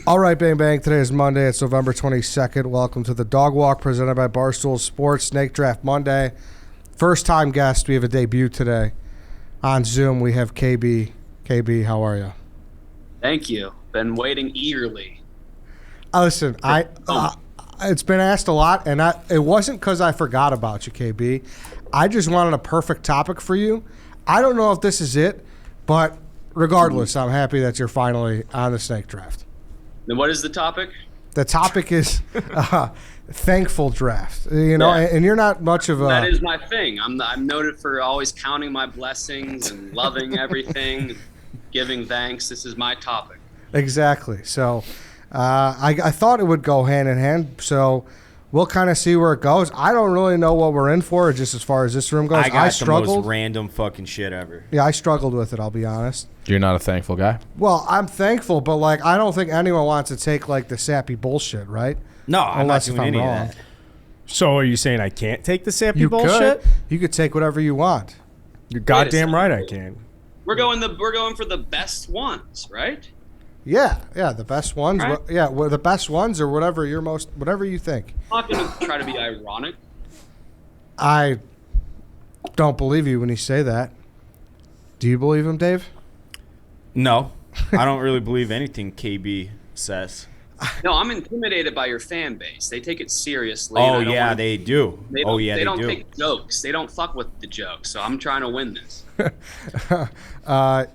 All right, bang, bang. Today is Monday. It's November 22nd. Welcome to the Dog Walk presented by Barstool Sports Snake Draft Monday. First-time guest. We have a debut today. On Zoom, we have KB. KB, how are you? Thank you. Been waiting eagerly. Listen, it's been asked a lot, and it wasn't because I forgot about you, KB. I just wanted a perfect topic for you. I don't know if this is it, but regardless, I'm happy that you're finally on the Snake Draft. Then what is the topic? The topic is thankful draft. You know, and you're not much of a... That is my thing. I'm noted for always counting my blessings and loving everything, giving thanks. This is my topic. Exactly. So I thought it would go hand in hand. So we'll kind of see where it goes. I don't really know what we're in for, just as far as this room goes. I struggled. The most random fucking shit ever. Yeah, I struggled with it, I'll be honest. You're not a thankful guy? Well, I'm thankful, but like I don't think anyone wants to take like the sappy bullshit, right? No, I'm not doing any of that. So are you saying I can't take the sappy bullshit? You could take whatever you want. You're goddamn right I can. We're going for the best ones, right? Yeah, the best ones. Right. The best ones or whatever whatever you think. I'm not going to try to be ironic. I don't believe you when you say that. Do you believe him, Dave? No, I don't really believe anything KB says. No, I'm intimidated by your fan base. They take it seriously. Oh, yeah, they do. They don't take jokes. They don't fuck with the jokes. So I'm trying to win this.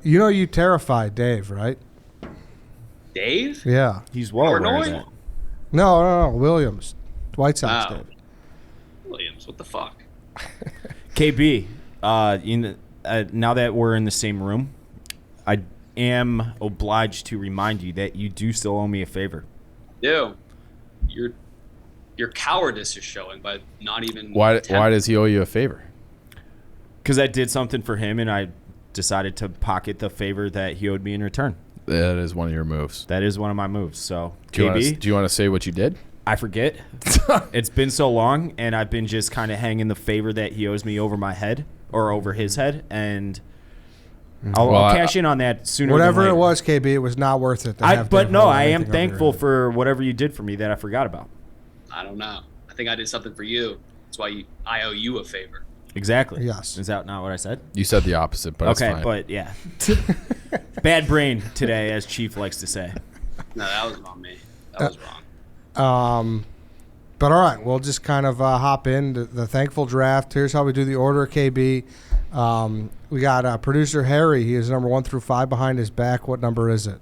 You terrified Dave, right? Dave? Yeah. He's well aware of that. No. Williams. Whitesoxdave. Williams, what the fuck? KB, now that we're in the same room, I am obliged to remind you that you do still owe me a favor. Your cowardice is showing by not even. Why does he owe you a favor? Because I did something for him, and I decided to pocket the favor that he owed me in return. That is one of your moves. That is one of my moves. So, do KB, you want to say what you did? I forget. It's been so long, and I've been just kind of hanging the favor that he owes me over my head or over his head, and I'll cash in on that sooner. Whatever than it later. was, KB, it was not worth it. I am thankful for whatever you did for me that I forgot about. I don't know. I think I did something for you. That's why I owe you a favor. Exactly. Yes. Is that not what I said? You said the opposite, but okay, it's fine. but yeah. Bad brain today, as Chief likes to say. No, that was on me. That was wrong. But all right, we'll just kind of hop in the thankful draft. Here's how we do the order, KB. We got producer Harry. He is number 1 through 5 behind his back. What number is it?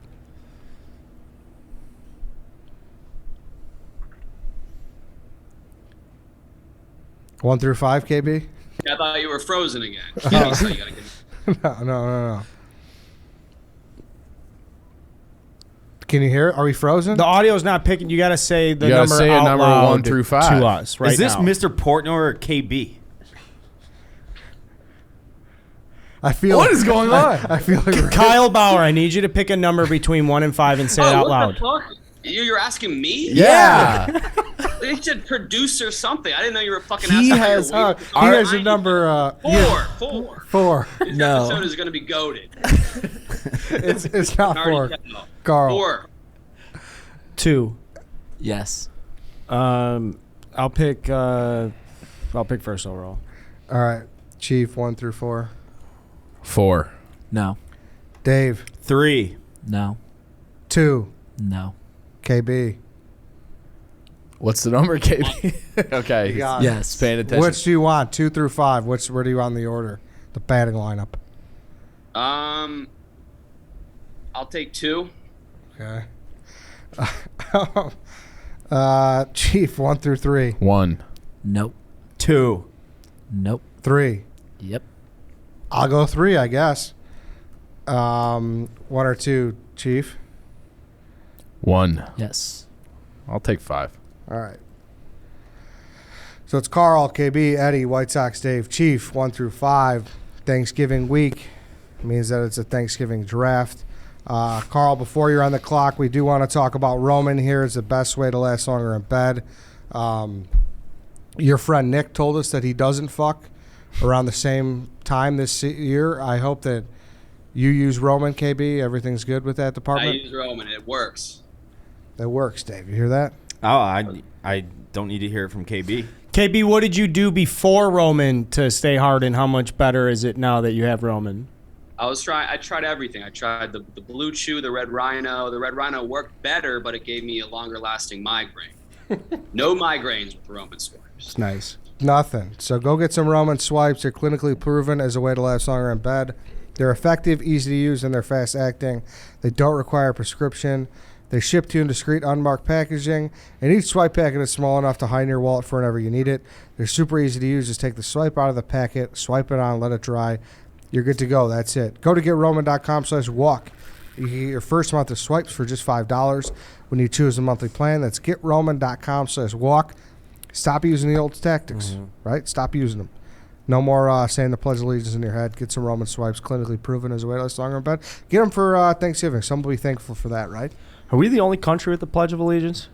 One through 5, KB? Yeah, I thought you were frozen again. Yeah, so you gotta get... No. Can you hear it? Are we frozen? The audio's not picking. You got to say the You gotta number say a out number loud 1 through 5 to us right Is this now. Mr. Portnoy or KB? I feel What is going on? I feel like Kyle Bauer, I need you to pick a number between 1 and 5 and say it out loud. What the fuck? You're asking me? Yeah. They said produce or something. I didn't know you were fucking he asking. has a number. Four. This No. episode is gonna be goated. It's not 4. Carl. 4. 2. Yes. I'll pick first overall. All right, Chief. 1 through 4. 4. No. Dave. 3. No. 2. No. KB. What's the number, KB? Okay. You got it. Yes. Paying attention. Which do you want? 2 through 5. Where do you want the order? The batting lineup. I'll take 2. Okay. Chief. 1 through 3. 1. Nope. 2. Nope. 3. Yep. I'll go 3, I guess. 1 or 2, Chief. 1. Yes. I'll take 5. All right. So it's Carl, KB, Eddie, Whitesoxdave, Chief, 1 through 5. Thanksgiving week means that it's a Thanksgiving draft. Carl, before you're on the clock, we do want to talk about Roman here. It's the best way to last longer in bed. Your friend Nick told us that he doesn't fuck around the same time this year. I hope that you use Roman, KB. Everything's good with that department? I use Roman. It works. It works, Dave. You hear that? Oh, I don't need to hear it from KB. KB, what did you do before Roman to stay hard, and how much better is it now that you have Roman? I tried everything. I tried the Blue Chew, the Red Rhino. The Red Rhino worked better, but it gave me a longer lasting migraine. No migraines with Roman swipes. It's nice. Nothing. So go get some Roman swipes. They're clinically proven as a way to last longer in bed. They're effective, easy to use, and they're fast acting. They don't require a prescription. They ship to you in discreet, unmarked packaging, and each swipe packet is small enough to hide in your wallet for whenever you need it. They're super easy to use. Just take the swipe out of the packet, swipe it on, let it dry. You're good to go. That's it. Go to GetRoman.com/walk. You can get your first month of swipes for just $5 when you choose a monthly plan. That's GetRoman.com/walk. Stop using the old tactics, right? Stop using them. No more saying the Pledge of Allegiance in your head. Get some Roman swipes, clinically proven as a way to last longer in bed. Get them for Thanksgiving. Some will be thankful for that, right? Are we the only country with the Pledge of Allegiance?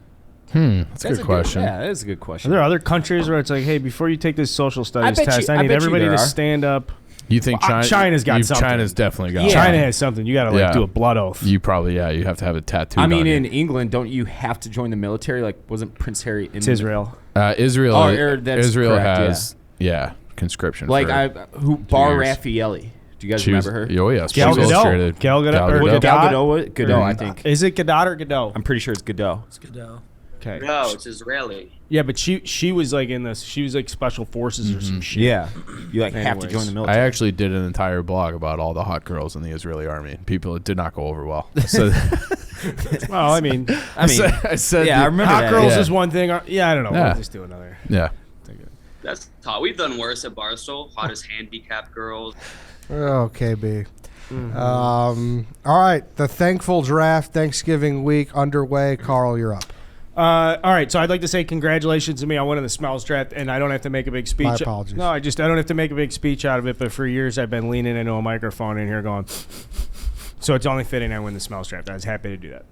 That's a good question. Yeah, that is a good Are question. there other countries where it's like, hey, before you take this social studies test, I need bet you everybody there to are. stand up? You think China's got something. China's definitely got Yeah. China has something. You got to Yeah. do a blood oath. You probably, you have to have it tattooed I mean, on you. in England, don't you have to join the military? Like, wasn't Prince Harry in It's Israel. Israel, that's Israel correct, has, conscription. Like, for Bar 2 years. Raffaelli. Do you guys She was- remember her? Oh, yes. Gal Sports Gadot. Illustrated. Gal Gadot. Gal Or Gadot. Gadot. Gadot, I think. Is it Gadot or Gadot? I'm pretty sure it's Gadot. It's good though. Okay. No, it's Israeli. Yeah, but she was like in this. She was like special forces or some shit. Yeah. You, have to Anyways. join the I military. actually did an entire blog about all the hot girls in the Israeli army. People, it did not go over well. So, Well, I mean, I said yeah, I remember hot that. girls Yeah. is one thing. Yeah, I don't know. Yeah. We'll just do another. Yeah. That's hot. We've done worse at Barstool. Hottest handicapped girls. Oh, KB. All right. The thankful draft Thanksgiving week underway. Carl, you're up. All right, so I'd like to say congratulations to me on winning the smells draft, and I don't have to make a big speech. My apologies. No, I don't have to make a big speech out of it, but for years I've been leaning into a microphone in here going, so it's only fitting I win the smells draft. I was happy to do that.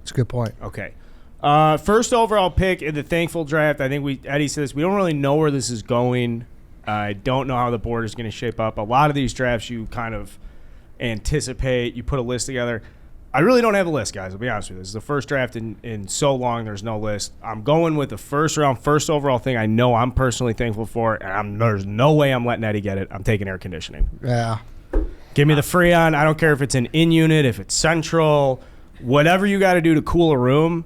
It's a good point. Okay. First overall pick in the thankful draft, I think Eddie said this, we don't really know where this is going. I don't know how the board is going to shape up. A lot of these drafts you kind of anticipate, you put a list together. I really don't have a list, guys. I'll be honest with you. This is the first draft in so long there's no list. I'm going with the first round, first overall thing I know I'm personally thankful for, and there's no way I'm letting Eddie get it. I'm taking air conditioning. Yeah. Give me the Freon. I don't care if it's an in-unit, if it's central, whatever you got to do to cool a room.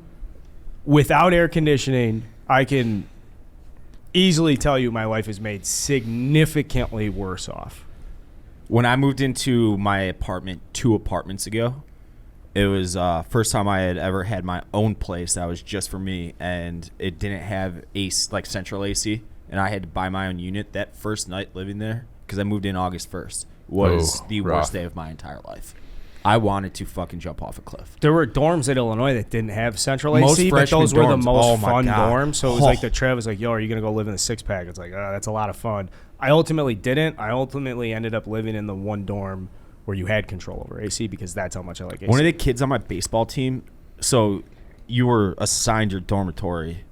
Without air conditioning, I can easily tell you my life is made significantly worse off. When I moved into my apartment 2 apartments ago, it was first time I had ever had my own place that was just for me, and it didn't have AC, like central AC, and I had to buy my own unit. That first night living there, because I moved in August 1st, was the rough. worst day of my entire life. I wanted to fucking jump off a cliff. There were dorms at Illinois that didn't have central Most AC, but freshman those were the dorms. most Oh, my fun God. dorms. So it was like the Trev was like, yo, are you going to go live in the six-pack? It's like, that's a lot of fun. I ultimately didn't. I ultimately ended up living in the one dorm where you had control over AC because that's how much I like AC. One of the kids on my baseball team, so you were assigned your dormitory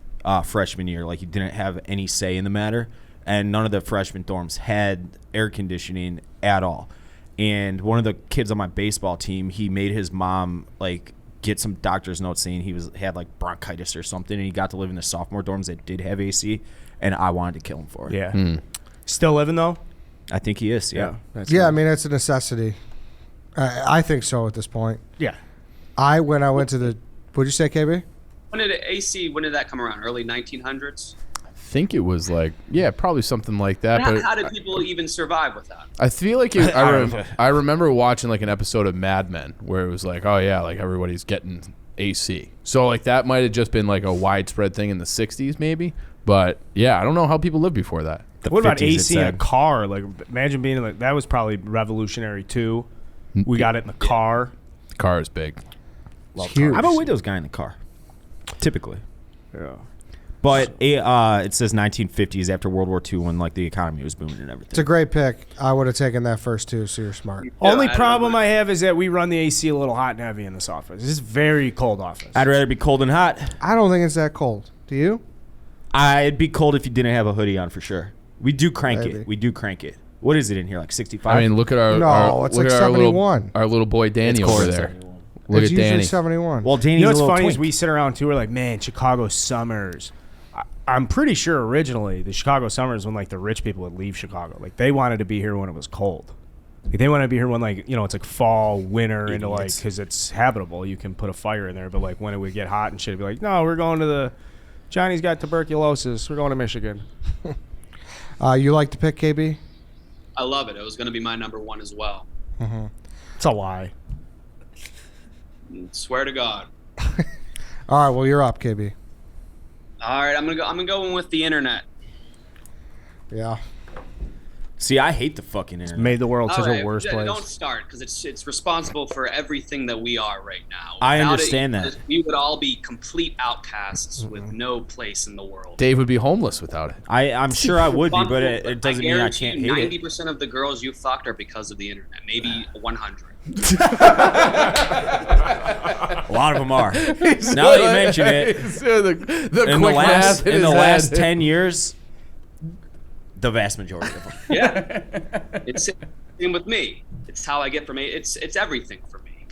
freshman year, like you didn't have any say in the matter, and none of the freshman dorms had air conditioning at all. And one of the kids on my baseball team, he made his mom like get some doctor's notes saying he had like bronchitis or something, and he got to live in the sophomore dorms that did have AC, and I wanted to kill him for it. Yeah. Still living, though? I think he is. Yeah. That's Yeah, I nice. mean, it's a necessity. I think so at this point. Yeah. When I went to the, what'd you say, KB? When did that come around? Early 1900s? I think it was like, probably something like that. How, But how did people even survive with that? I feel like I remember watching like an episode of Mad Men where it was like, oh yeah, like everybody's getting AC. So like that might have just been like a widespread thing in the 60s maybe. But yeah, I don't know how people lived before that. What about 50s, it AC in a said. car? Like, imagine being like, that was probably revolutionary, too. We got it in the car. The car is big. It's huge. I'm a Windows guy in the car, typically. Yeah. But it says 1950s after World War II when like the economy was booming and everything. It's a great pick. I would have taken that first too, so you're smart. Only I don't problem know. I have is that we run the AC a little hot and heavy in this office. This is a very cold office. I'd rather be cold than hot. I don't think it's that cold. Do you? I'd be cold if you didn't have a hoodie on for sure. We do crank Maybe. it. We do crank it. What is it in here? Like 65? I mean, look at our No, it's look like at our 71. little boy Danny It's over cold, there. Look it's at usually Danny. 71. Well, Danny's You know a what's little funny is twink. we sit around too. We're like, man, Chicago summers. I'm pretty sure originally the Chicago summers when like the rich people would leave Chicago, like they wanted to be here when it was cold. Like, they wanted to be here when it's like fall, winter, into like because it's habitable. You can put a fire in there, but like when it would get hot and shit, it'd be like, no, we're going to Johnny's got tuberculosis. We're going to Michigan. You like to pick, KB? I love it. It was going to be my number one as well. It's a lie. Swear to God. All right, well, you're up, KB. All right, I'm gonna go in with the internet. Yeah. See, I hate the fucking internet. Made the world All such right, a worse place. Don't start because it's responsible for everything that we are right now. I Without understand it, that. we would all be complete outcasts with no place in the world. Dave would be homeless without it. I'm sure I would be, but it doesn't mean I guarantee can't you hate it. 90% of the girls you fucked are because of the internet. Maybe 100. A lot of them are. Now that you mention it, in the last 10 years, the vast majority of them. Yeah, it's same with me. It's how I get from it. It's everything for me.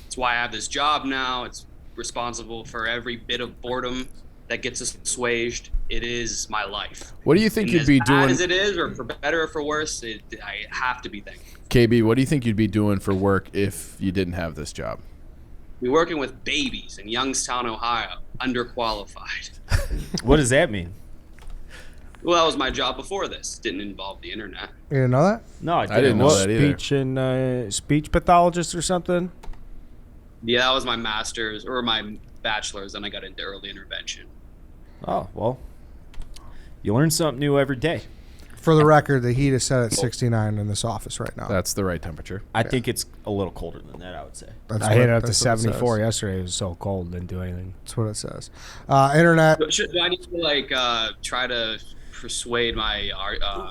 It's why I have this job now. It's responsible for every bit of boredom that gets assuaged. It is my life. What do you think And you'd be as bad doing, as it is, or for better or for worse, I have to be thankful. KB? What do you think you'd be doing for work if you didn't have this job? We're working with babies in Youngstown, Ohio, underqualified. What does that mean? Well, that was my job before this. Didn't involve the internet. You didn't know that? No, I didn't know that either. Speech and speech pathologist or something. Yeah, that was my master's or my bachelor's, and I got into early intervention. Oh, well, you learn something new every day. For the record, the heat is set at 69 in this office right now. That's the right temperature. I think it's a little colder than that, I would say. That's I what- hit it up to that's what it 74 says. yesterday. It was so cold, didn't do anything. That's what it says. Internet. Do I need to try to persuade my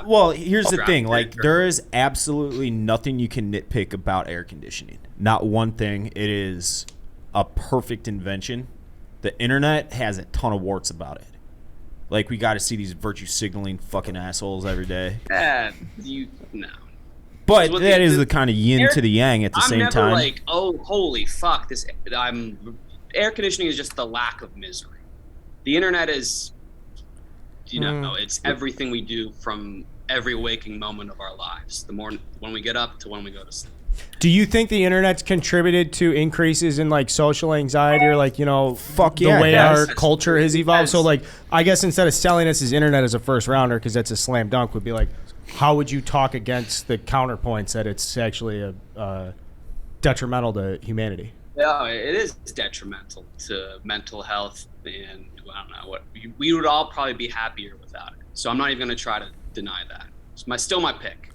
Well, here's the draft thing. pick, Like, or- there is absolutely nothing you can nitpick about air conditioning. Not one thing. It is a perfect invention. The internet has a ton of warts about it. Like, we got to see these virtue signaling fucking assholes every day. No. But Well, that is the kind of yin to the yang at the I'm same never time. like, oh, holy fuck! Air conditioning is just the lack of misery. The internet is, it's everything we do from every waking moment of our lives. When we get up to when we go to sleep. Do you think the internet's contributed to increases in like social anxiety or like, Fuck the yeah, way it our has. culture has evolved? Yes. So like, I guess instead of selling us as internet as a first rounder, because that's a slam dunk, would be like, how would you talk against the counterpoints that it's actually a detrimental to humanity? Yeah, it is detrimental to mental health, and I don't know what we would all probably be happier without it. So I'm not even going to try to deny that. It's still my pick.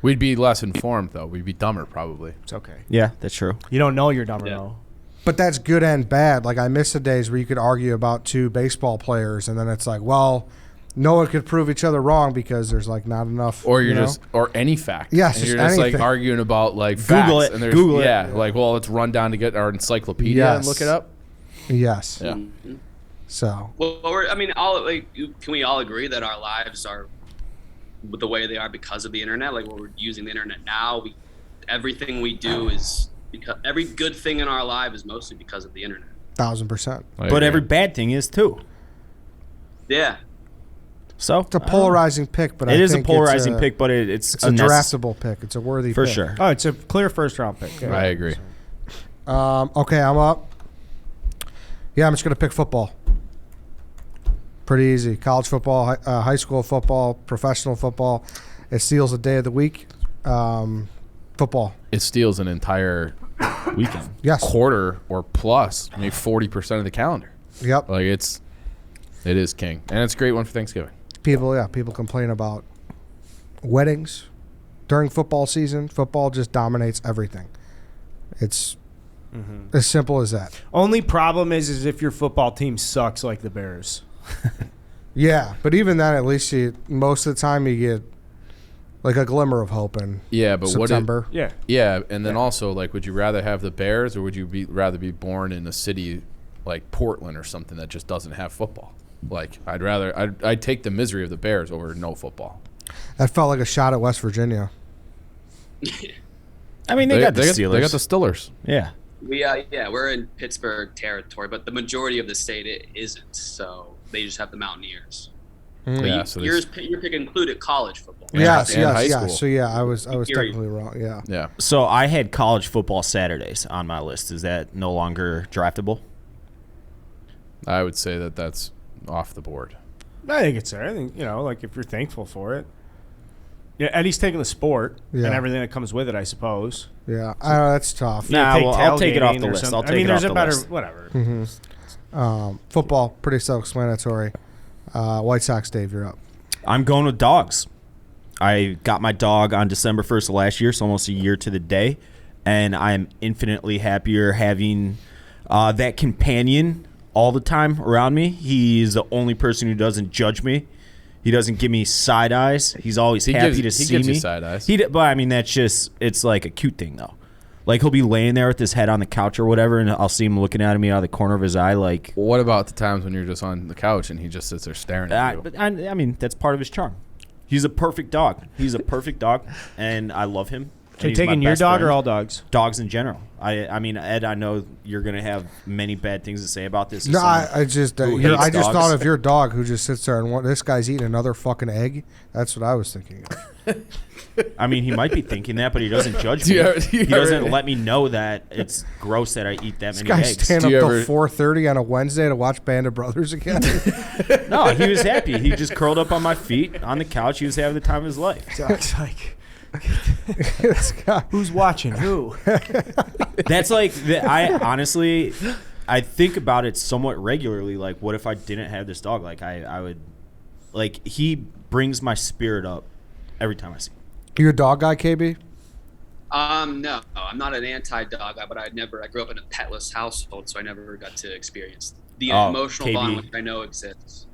We'd be less informed, though. We'd be dumber, probably. It's okay. Yeah, that's true. You don't know you're dumber Yeah. though. But that's good and bad. Like, I miss the days where you could argue about two baseball players, and then it's like, well, no one could prove each other wrong because there's like not enough. Or you're you know? just, or any fact. Yes, and just you're just like anything. arguing about like Google facts. it. And there's, Google it. yeah, like, well, let's run down to get our encyclopedia and Yes. look it up. Yes. Yeah. So Well, can we all agree that our lives are the way they are because of the internet? Like, we're using the internet now. Everything we do is because every good thing in our life is mostly because of the internet. 1,000%. But every bad thing is too. Yeah. So It's a polarizing pick, but It I is a think polarizing it's pick, but it's It's a draftable pick. It's a worthy for pick. sure. Oh, it's a clear first round pick. Yeah. I agree. Okay, I'm up. Yeah, I'm just gonna pick football. Pretty easy. College football, high school football, professional football. It steals a day of the week. Football. It steals an entire Weekend. Yes. quarter or plus, maybe 40% of the calendar. Yep. Like, it is king. And it's a great one for Thanksgiving. People complain about weddings during football season. Football just dominates everything. It's as simple as that. Only problem is if your football team sucks like the Bears. Yeah, but even then, at least most of the time you get like a glimmer of hope in Yeah, but September. Yeah. Yeah, and then also, like, would you rather have the Bears or would you rather be born in a city like Portland or something that just doesn't have football? Like, I'd take the misery of the Bears over no football. That felt like a shot at West Virginia. I mean, they got the Steelers. They got the Stillers. Yeah. We're in Pittsburgh territory, but the majority of the state it isn't. So they just have the Mountaineers. Mm. Yeah, But so your pick included college football. Yes, and high yes, school. yes. So yeah, I was Period. technically wrong. Yeah. Yeah. So I had college football Saturdays on my list. Is that no longer draftable? I would say that that's off the board. I think it's there. I think, like if you're thankful for it. Yeah, Eddie's taking the sport Yeah. and everything that comes with it, I suppose. Yeah. I know that's tough. Nah, Take well, I'll take it off tailgating the or list. something. I'll take it there's off a the better, list. whatever. Football, pretty self-explanatory. Whitesoxdave, you're up. I'm going with dogs. I got my dog on December 1st of last year, so almost a year to the day, and I'm infinitely happier having that companion all the time around me. He's the only person who doesn't judge me. He doesn't give me side eyes. He's always happy to see he gives me. you side eyes. But I mean, it's like a cute thing though. Like he'll be laying there with his head on the couch or whatever, and I'll see him looking at me out of the corner of his eye. Like, Well, what about the times when you're just on the couch and he just sits there staring at you? but I mean, that's part of his charm. He's a perfect dog. He's a perfect dog, and I love him. Are you He's my taking your best dog or friend. all dogs? Dogs in general. I mean, Ed, I know you're gonna have many bad things to say about this. as No, someone I just who I hates just dogs. thought of your dog who just sits there and this guy's eating another fucking egg. That's what I was thinking of. I mean, he might be thinking that, but he doesn't judge Do me. you ever- do you He doesn't ever- let me know that it's gross that I eat that This many guy's eggs. staying Do up you till ever- 4:30 on a Wednesday to watch Band of Brothers again. No, he was happy. He just curled up on my feet on the couch. He was having the time of his life. It's like, This guy. who's watching who? That's like I honestly, I think about it somewhat regularly. Like, what if I didn't have this dog? Like, I would, like, he brings my spirit up every time I see him. You a dog guy, KB? No, I'm not an anti-dog guy, but I grew up in a petless household, so I never got to experience the emotional KB. bond which I know exists.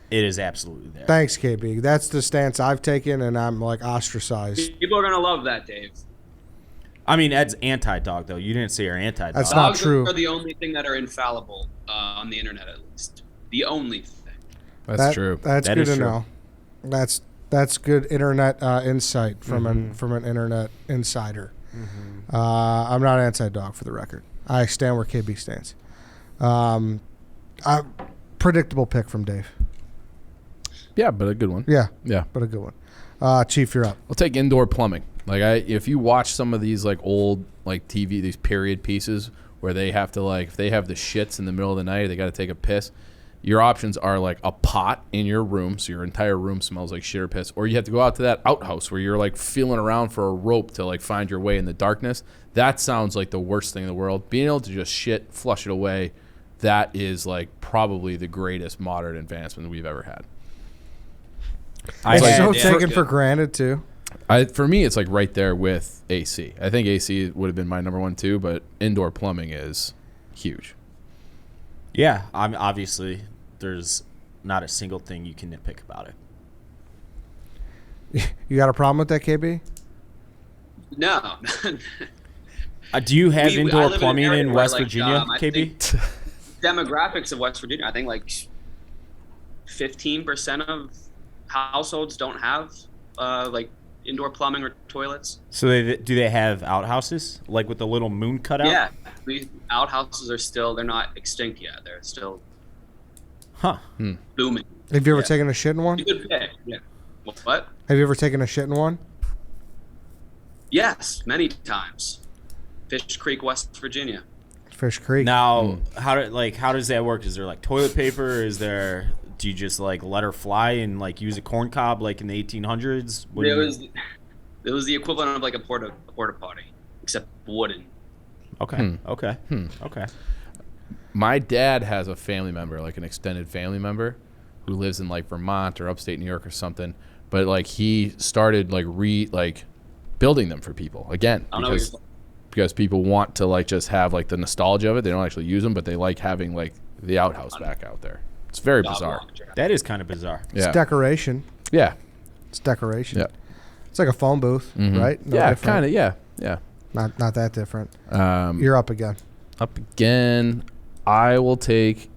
It is absolutely there. Thanks, KB. That's the stance I've taken, and I'm like ostracized. People are gonna love that, Dave. I mean, Ed's anti-dog though. You didn't say you're anti-dog. That's not Dogs true. are the only thing that are infallible on the internet, at least. The only thing. That's true. That's That good is to true. know. That's good internet insight from an internet insider. I'm not anti-dog for the record. I stand where KB stands. Predictable pick from Dave. Yeah, but a good one. Yeah, Yeah. but a good one. Chief, you're up. I'll take indoor plumbing. Like if you watch some of these like old like TV, these period pieces where they have to like if they have the shits in the middle of the night, they got to take a piss. Your options are like a pot in your room, so your entire room smells like shit or piss, or you have to go out to that outhouse where you're like feeling around for a rope to like find your way in the darkness. That sounds like the worst thing in the world. Being able to just shit, flush it away, that is like probably the greatest modern advancement we've ever had. It's so yeah, taken good. for granted too. For me, it's like right there with AC. I think AC would have been my number one too, but indoor plumbing is huge. Yeah, I'm obviously there's not a single thing you can nitpick about it. You got a problem with that, KB? No. Do you have I indoor live in an plumbing area in where, West like, Virginia, I KB? think demographics of West Virginia, I think like 15% of households don't have like indoor plumbing or toilets. So do they have outhouses like with the little moon cutout? Yeah, outhouses are still, they're not extinct yet. They're still Huh. booming. Have you ever Yeah. taken a shit in one? Good pick. Yeah. What? Have you ever taken a shit in one? Yes, many times. Fish Creek, West Virginia. Fish Creek. Now, how does that work? Is there like toilet paper? Do you just like let her fly and like use a corn cob like in the 1800s? It was the equivalent of like a porta potty, except wooden. Okay. Okay. Okay. My dad has a family member, like an extended family member, who lives in like Vermont or upstate New York or something. But like he started like building them for people again I don't know what because people want to like just have like the nostalgia of it. They don't actually use them, but they like having like the outhouse back out there. It's very bizarre. That is kind of bizarre. Yeah. It's decoration. Yeah. It's decoration. Yeah. It's like a phone booth, right? No Yeah. different. Kind of. Yeah. Yeah. Not that different. Um, You're up again. Up again. I will take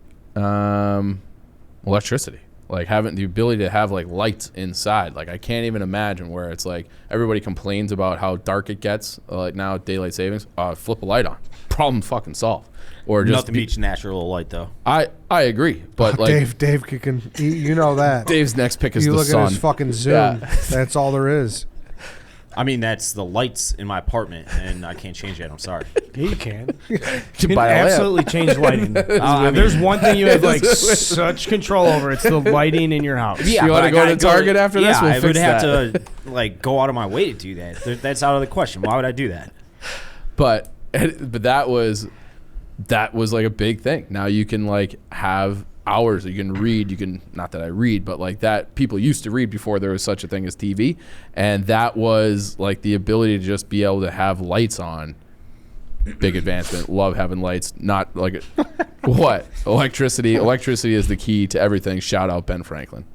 electricity. Like having the ability to have like lights inside. Like I can't even imagine where it's like everybody complains about how dark it gets. Like now daylight savings, flip a light on, problem fucking solved. Or just Nothing beats natural light, though. I agree, but like Dave can you know that. Dave's next pick is you the look sun. at his fucking Zoom. Yeah. That's all there is. I mean, that's the lights in my apartment, and I can't change that. I'm sorry. You can. You You can can buy a lamp. absolutely change lighting. If there's one thing you have like such control over, it's the lighting in your house. Yeah, You but wanna I go to gotta Target after this? Yeah, We'll I fix would have that. to like go out of my way to do that. That's out of the question. Why would I do that? But that was like a big thing. Now you can like have hours. You can read. You can, not that I read, but like that people used to read before there was such a thing as TV, and that was like the ability to just be able to have lights on. Big advancement. Love having lights. Not like what electricity. Electricity is the key to everything. Shout out Ben Franklin.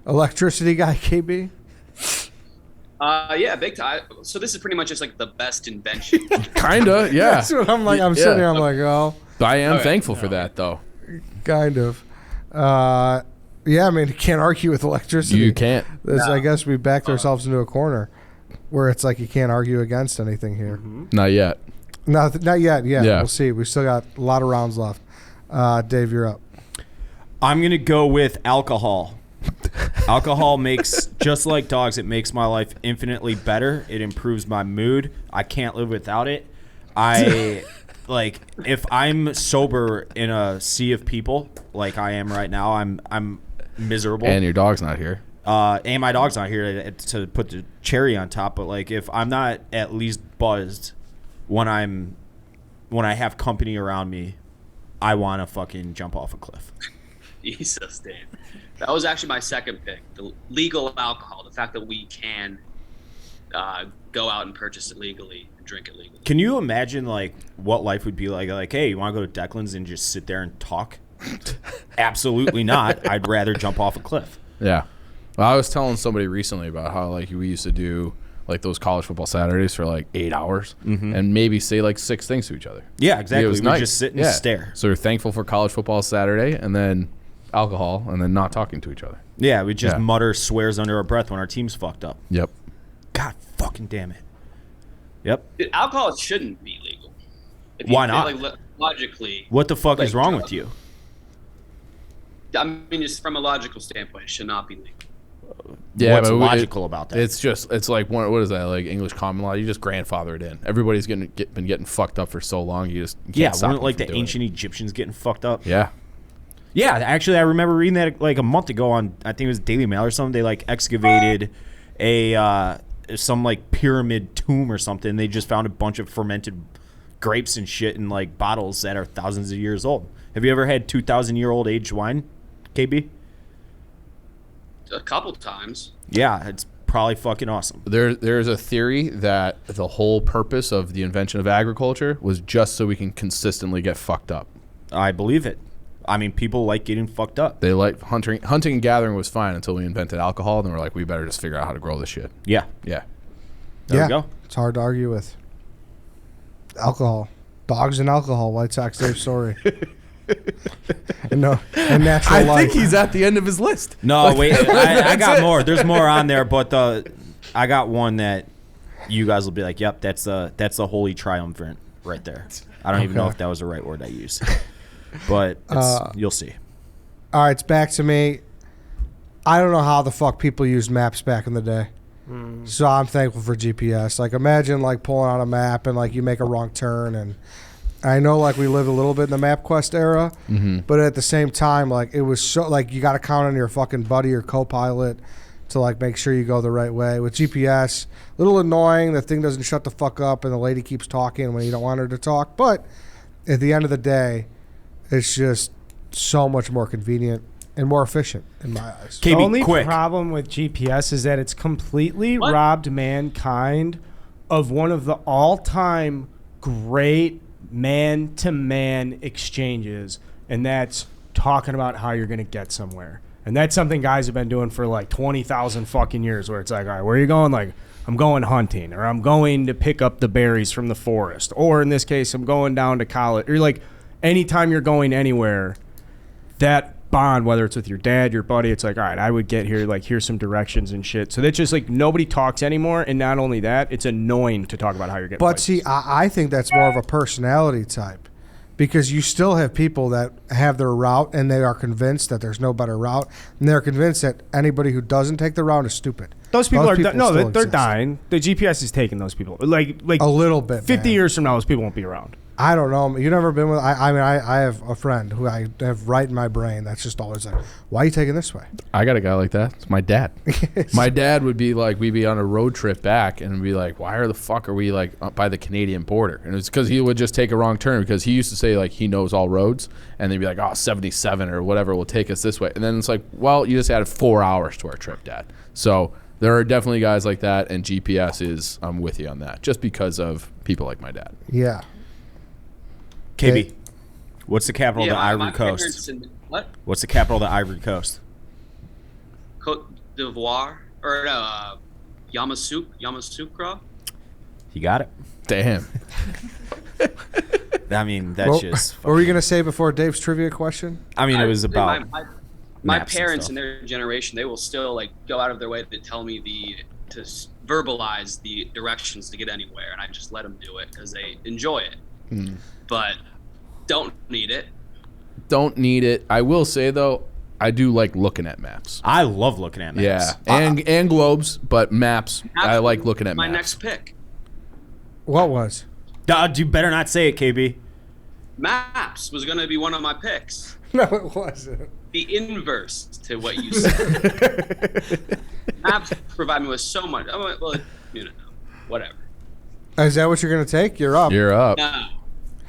Electricity guy, KB. Yeah, big time. So this is pretty much just like the best invention. Kinda, yeah. That's what I'm like. I'm Yeah. sitting here. I'm like, oh, But I am Okay. thankful for that though. kind of. Yeah, I mean, you can't argue with electricity. You can't. I guess we backed ourselves into a corner where it's like you can't argue against anything here. Not yet. Not yet. Yeah, Yeah. we'll see. We still got a lot of rounds left. Dave, you're up. I'm gonna go with alcohol. Alcohol makes, just like dogs, it makes my life infinitely better. It improves my mood. I can't live without it. Like if I'm sober in a sea of people like I am right now, I'm miserable. And your dog's not here. And my dog's not here to put the cherry on top. But like if I'm not at least buzzed when I have company around me, I want to fucking jump off a cliff. Jesus, Dave. That was actually my second pick. The legal alcohol. The fact that we can go out and purchase it legally and drink it legally. Can you imagine like what life would be like? Like, hey, you want to go to Declan's and just sit there and talk? Absolutely not. I'd rather jump off a cliff. Yeah. Well, I was telling somebody recently about how like we used to do like those college football Saturdays for like 8 hours and maybe say like 6 things to each other. Yeah, exactly. It was We nice. just sit and Yeah. stare. So we're thankful for college football Saturday and then alcohol and then not talking to each other. Yeah, we just Yeah. mutter swears under our breath when our team's fucked up. Yep. God fucking damn it. Yep. Alcohol shouldn't be legal. If you Why feel not? Like, logically. What the fuck is Like, wrong with you? I mean, just from a logical standpoint, it should not be legal. Yeah, What's but logical about that? It's like what is that, like English common law? You just grandfather it in. Everybody's been getting fucked up for so long. You can't Yeah, stop weren't them like from the doing ancient Egyptians getting fucked up? it. Yeah. Yeah, actually, I remember reading that like a month ago on, I think it was Daily Mail or something. They like excavated some like pyramid tomb or something. They just found a bunch of fermented grapes and shit in like bottles that are thousands of years old. Have you ever had 2,000-year-old aged wine, KB? A couple times. Yeah, it's probably fucking awesome. There's a theory that the whole purpose of the invention of agriculture was just so we can consistently get fucked up. I believe it. I mean, people like getting fucked up. They like hunting and gathering was fine until we invented alcohol. Then we're like, we better just figure out how to grow this shit. Yeah. Yeah. There yeah, we go. it's hard to argue with. Alcohol, dogs and alcohol. Whitesoxdave story. No, and natural life. at the end of his list. No, wait. I got more. There's more on there, but I got one that you guys will be like, yep, that's the holy triumvirate right there. I don't even know Okay. if that was the right word I used. But you'll see. All right, it's back to me. I don't know how the fuck people used maps back in the day. So I'm thankful for GPS. Like imagine like pulling out a map and like you make a wrong turn, and I know like we lived a little bit in the MapQuest era, but at the same time like it was so like you got to count on your fucking buddy or co-pilot to like make sure you go the right way. With GPS, a little annoying, the thing doesn't shut the fuck up and the lady keeps talking when you don't want her to talk, but at the end of the day, it's just so much more convenient and more efficient in my eyes. The KB, only quick. problem with GPS is that it's completely What? robbed mankind of one of the all-time great man-to-man exchanges, and that's talking about how you're going to get somewhere. And that's something guys have been doing for like 20,000 fucking years, where it's like, all right, where are you going? Like, I'm going hunting, or I'm going to pick up the berries from the forest, or in this case, I'm going down to college, or like anytime you're going anywhere, that bond, whether it's with your dad, your buddy. It's like, all right, I would get here, like, here's some directions and shit. So that's just like nobody talks anymore. And not only that, it's annoying to talk about how you're getting But places. see, I think that's more of a personality type, because you still have people that have their route and they are convinced that there's no better route, and they're convinced that anybody who doesn't take the route is stupid. Those people still they're exist. dying. The GPS is taking those people. Like A little bit. 50 man. years from now, those people won't be around. I don't know. You never been with? I mean, I have a friend who I have right in my brain. That's just always like, why are you taking this way? I got a guy like that. It's my dad. My dad would be like, we'd be on a road trip back and be like, why the fuck are we like up by the Canadian border? And it's because he would just take a wrong turn, because he used to say like he knows all roads, and they'd be like, 77 or whatever will take us this way. And then it's like, well, you just added 4 hours to our trip, Dad. So there are definitely guys like that, and GPS is, I'm with you on that, just because of people like my dad. Yeah. KB, what's the capital of the my Ivory parents Coast? what? What's the capital of the Ivory Coast? Cote d'Ivoire or Yamoussoukro? You got it. Damn. I mean, that's just. What were you gonna say before Dave's trivia question? I mean, it was about. my maps and parents stuff. in their generation, they will still like go out of their way to tell me to verbalize the directions to get anywhere, and I just let them do it because they enjoy it. But don't need it. Don't need it. I will say though, I do like looking at maps. I love looking at maps. Yeah, and globes, but maps. I like looking at my maps. next pick. What was? You better not say it, KB. Maps was going to be one of my picks. No, it wasn't. The inverse to what you said. Maps provide me with so much. Well, whatever. Is that what you're gonna take? You're up. You're up. No.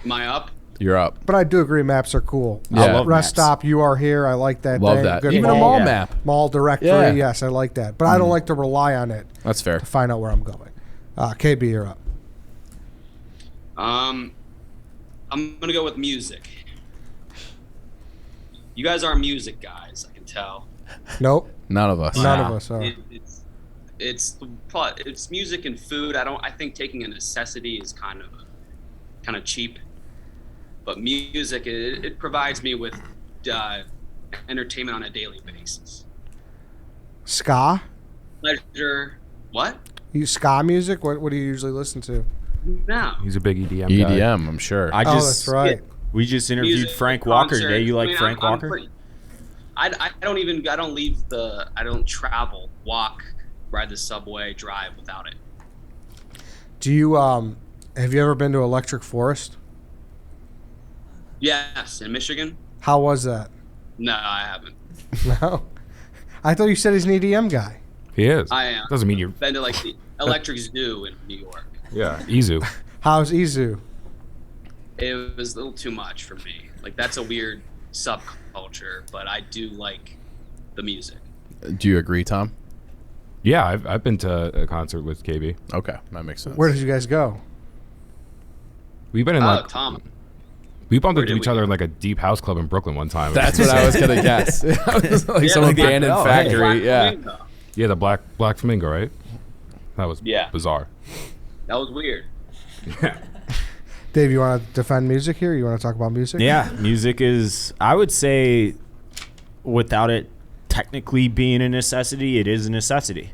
Am I up? You're up. But I do agree, maps are cool. Yeah. I love Rest maps. stop, you are here. I like that. Love thing. that. Good Even a mall, mall map. mall directory. Yeah. Yes, I like that. But I don't like to rely on it That's fair. to find out where I'm going. KB, you're up. I'm gonna go with music. You guys are music guys, I can tell. Nope. None of us. None of us are. It's music and food. I think taking a necessity is kind of cheap. But music, it provides me with entertainment on a daily basis. Ska? Pleasure. What? You ska music? What do you usually listen to? No. He's a big EDM guy. EDM, I'm sure. I Oh, just. that's right. We just interviewed Music, Frank Walker concerts. today. You like I mean, Frank I'm Walker? I don't travel, walk, ride the subway, drive without it. Do you have you ever been to Electric Forest? Yes, in Michigan? How was that? No, I haven't. No. I thought you said he's an EDM guy. He is. I am. Doesn't mean you're. Been to like the Electric Zoo in New York. Yeah. Izu. How's Izu? It was a little too much for me. Like, that's a weird subculture, but I do like the music. Do you agree, Tom? Yeah, I've been to a concert with KB. Okay, that makes sense. Where did you guys go? We've been in Oh, like Tom. we bumped Where into did each we other go? in like a deep house club in Brooklyn one time. That's what I was gonna guess. Like some like the- abandoned oh, hey. factory. Yeah. Flamingo. Yeah, the black flamingo, right? That was Yeah. bizarre. That was weird. Dave, you want to defend music here? You want to talk about music? Yeah, music is. I would say, without it technically being a necessity, it is a necessity.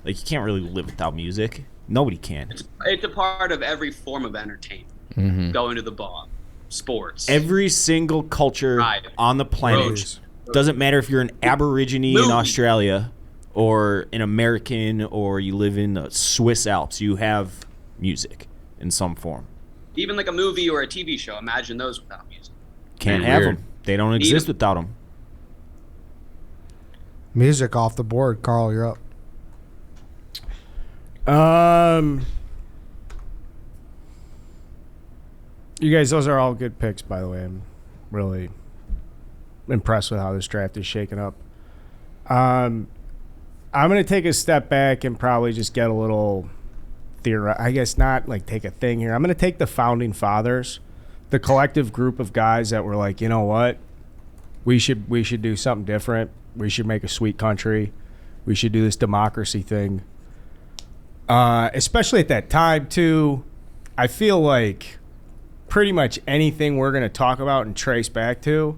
Like, you can't really live without music. Nobody can. It's a part of every form of entertainment. Going to the bar, sports. Every single culture Right. on the planet, Roads. doesn't matter if you're an Aborigine in Movie. Australia or an American or you live in the Swiss Alps, you have music in some form. Even like a movie or a TV show. Imagine those without music. Can't Weird. have them. They don't exist them. without them. Music off the board. Carl, you're up. You guys, those are all good picks, by the way. I'm really impressed with how this draft is shaking up. I'm going to take a step back and probably just get a little I guess not like take a thing here. I'm going to take the founding fathers, the collective group of guys that were like, you know what? We should do something different. We should make a sweet country. We should do this democracy thing. Especially at that time, too. I feel like pretty much anything we're going to talk about and trace back to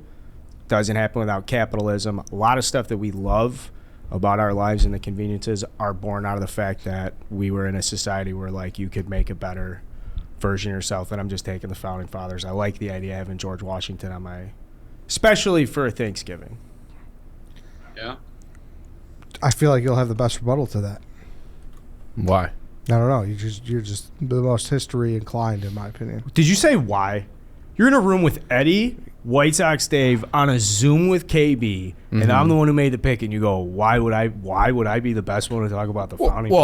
doesn't happen without capitalism. A lot of stuff that we love about our lives and the conveniences are born out of the fact that we were in a society where like you could make a better version of yourself. And I'm just taking the founding fathers. I like the idea of having George Washington on my, especially for Thanksgiving. Yeah. I feel like you'll have the best rebuttal to that. Why? I don't know. You're just the most history inclined, in my opinion. Did you say why? You're in a room with Eddie, Whitesoxdave, on a Zoom with KB, and I'm the one who made the pick. And you go, why would I be the best one to talk about the founding? You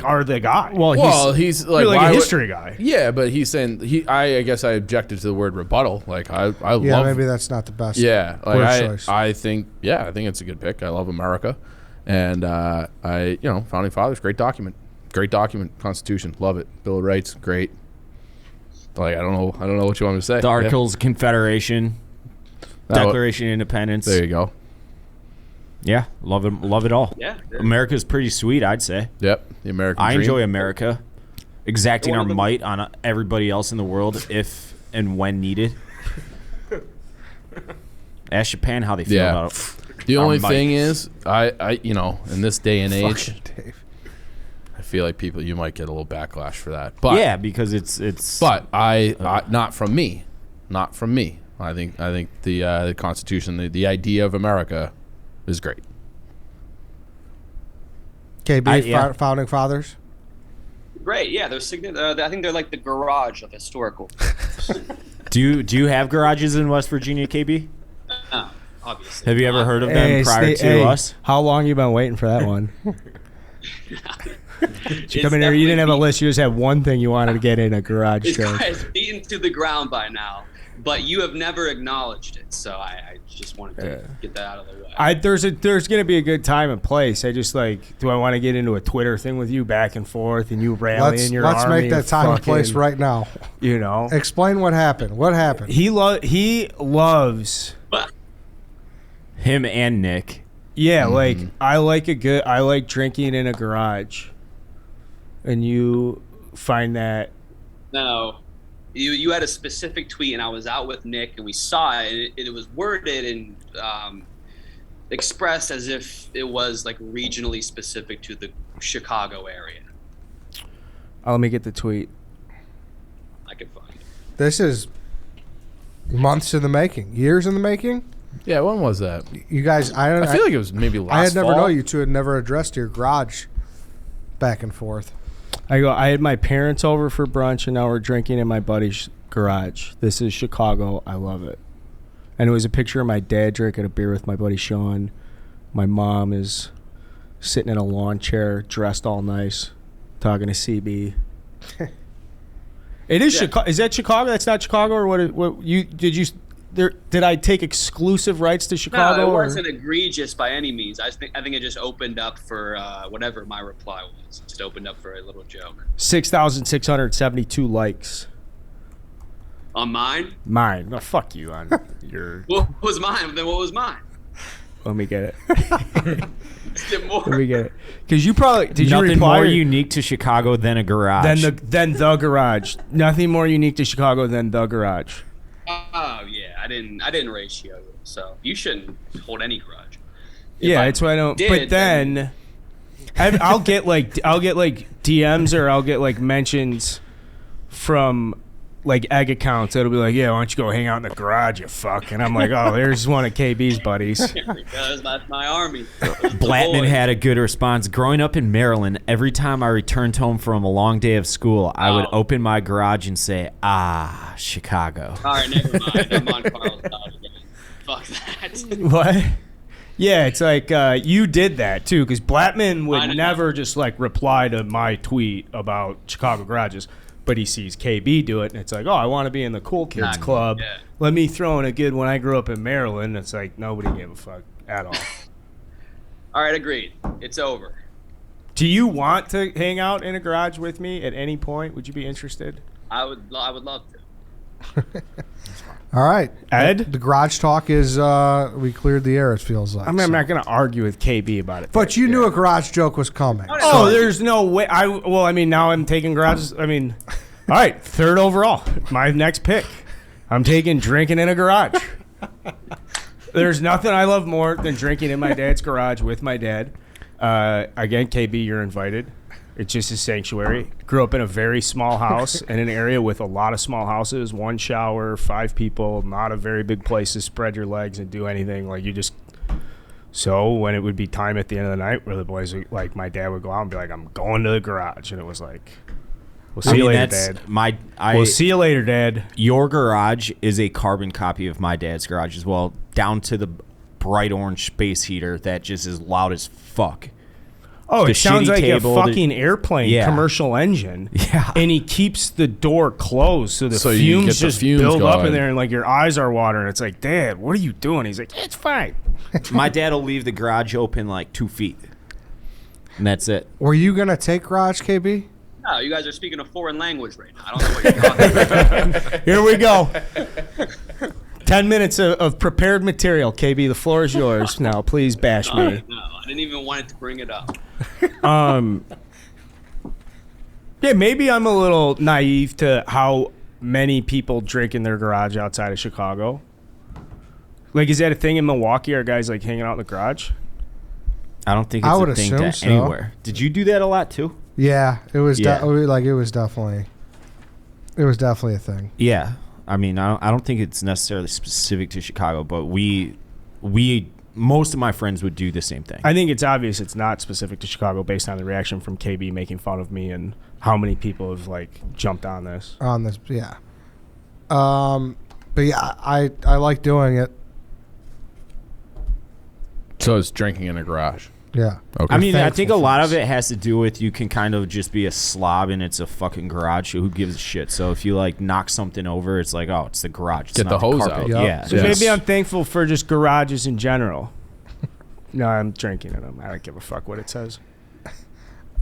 are the guy. He's like, you're like a history guy. Yeah, but he's saying I guess I objected to the word rebuttal. Like I love. Yeah, maybe that's not the best. Yeah, word like choice. I think it's a good pick. I love America, and founding fathers, great document, Constitution, love it. Bill of Rights, great. Like I don't know what you want me to say. The Articles of Confederation, Declaration of Independence. There you go. Yeah, love it all. Yeah. America's pretty sweet, I'd say. Yep, the American I dream. enjoy America, exacting One our of the- might on everybody else in the world if and when needed. Ask Japan how they feel Yeah. about it. The Our only might. thing is, I in this day and age, Fucking Dave. I feel like you might get a little backlash for that. But Yeah, because it's. But I not from me. I think the Constitution, the idea of America, is great. KB, founding fathers. Great. Yeah, they're I think they're like the garage of historical. Do you have garages in West Virginia, KB? Obviously. Have you ever heard of them prior to us? How long you been waiting for that one? You come in here, you didn't have a list. You just had one thing you wanted to get in a garage This show. guy is beaten to the ground by now, but you have never acknowledged it. So I just wanted to get that out of the way. There's gonna be a good time and place. I just like, do I want to get into a Twitter thing with you back and forth and you rallying your Let's army make that and time and place fucking, right now. You know, Explain what happened. What happened? he loves. But Him and Nick. Yeah, like I like drinking in a garage, and you find that. no, you had a specific tweet, and I was out with Nick, and we saw it. And it was worded and expressed as if it was like regionally specific to the Chicago area. Let me get the tweet. I could find it. This is months in the making, years in the making. Yeah, when was that? You guys, I feel like it was maybe last I had never fall. known you two had never addressed your garage back and forth. I had my parents over for brunch, and now we're drinking in my buddy's garage. This is Chicago. I love it. And it was a picture of my dad drinking a beer with my buddy Sean. My mom is sitting in a lawn chair, dressed all nice, talking to CB. It is Chicago. Is that Chicago? That's not Chicago, or what? Did I take exclusive rights to Chicago? No, it or- wasn't egregious by any means. I think it just opened up for whatever my reply was. It just opened up for a little joke. 6,672 likes. On mine? Mine. No, fuck you on your. What was mine? Then what was mine? Let me get it. Is it more? Let me get it. Because you probably did. Nothing you reply more or- unique to Chicago than a garage. than the garage. Nothing more unique to Chicago than the garage. Oh yeah, I didn't ratio you, so you shouldn't hold any grudge. If Yeah, I that's why I don't. did, But then, I'll get like DMs or I'll get like mentions from like egg accounts. It'll be like, yeah, why don't you go hang out in the garage, you fuck? And I'm like, oh, there's one of KB's buddies. because that's my army. Blattman had a good response. Growing up in Maryland, every time I returned home from a long day of school, I would open my garage and say, Chicago. All right, never mind. I'm on Carl's side again. Fuck that. What? Yeah, it's like you did that too, because Blattman I would know. never just like reply to my tweet about Chicago garages, but he sees KB do it, and it's like, oh, I want to be in the cool kids club. Yeah. Let me throw in a good when I grew up in Maryland. It's like nobody gave a fuck at all. All right, agreed. It's over. Do you want to hang out in a garage with me at any point? Would you be interested? I would love to. All right, Ed? The garage talk is we cleared the air. It feels like. I mean, I'm so. not going to argue with KB about it. But you knew a garage joke was coming. Oh, there's no way. I mean, now I'm taking garages. I mean, all right, third overall. My next pick. I'm taking drinking in a garage. There's nothing I love more than drinking in my dad's garage with my dad. Again, KB, you're invited. It's just a sanctuary. Grew up in a very small house in an area with a lot of small houses, 1 shower, 5 people, not a very big place to spread your legs and do anything. Like, you just... So when it would be time at the end of the night where the boys, like, my dad would go out and be like, I'm going to the garage. And it was like, we'll see you later, Dad. We'll see you later, Dad. Your garage is a carbon copy of my dad's garage as well, down to the bright orange space heater that just is loud as fuck. Oh, The it sounds shitty like table, a fucking airplane Yeah. commercial engine. Yeah. And he keeps the door closed so the So you get fumes the just fumes build up going. in there and like your eyes are watering. It's like, Dad, what are you doing? He's like, it's fine. My dad will leave the garage open like 2 feet. And that's it. Were you gonna take garage, KB? No, you guys are speaking a foreign language right now. I don't know what you're talking about. Here we go. 10 minutes of prepared material. KB, the floor is yours. Now, please bash me. No, I didn't even want it to bring it up. Yeah, maybe I'm a little naive to how many people drink in their garage outside of Chicago. Like, is that a thing in Milwaukee? Are guys like hanging out in the garage? I don't think I it's would a thing assume to so. anywhere. Did you do that a lot too? Yeah, it was. Yeah. It was definitely a thing. Yeah. I mean, I don't think it's necessarily specific to Chicago, but we most of my friends would do the same thing. I think it's obvious it's not specific to Chicago based on the reaction from KB making fun of me and how many people have like jumped on this. On this, yeah. But yeah, I like doing it. So it's drinking in a garage. Yeah. Okay. I mean, I think a Thankful lot for of it has to do with you can kind of just be a slob and it's a fucking garage. So who gives a shit? So if you like knock something over, it's like, oh, it's the garage. It's Get not the hose carpet. out. Yep. Yeah. So Yes. maybe I'm thankful for just garages in general. No, I'm drinking in them. I don't give a fuck what it says.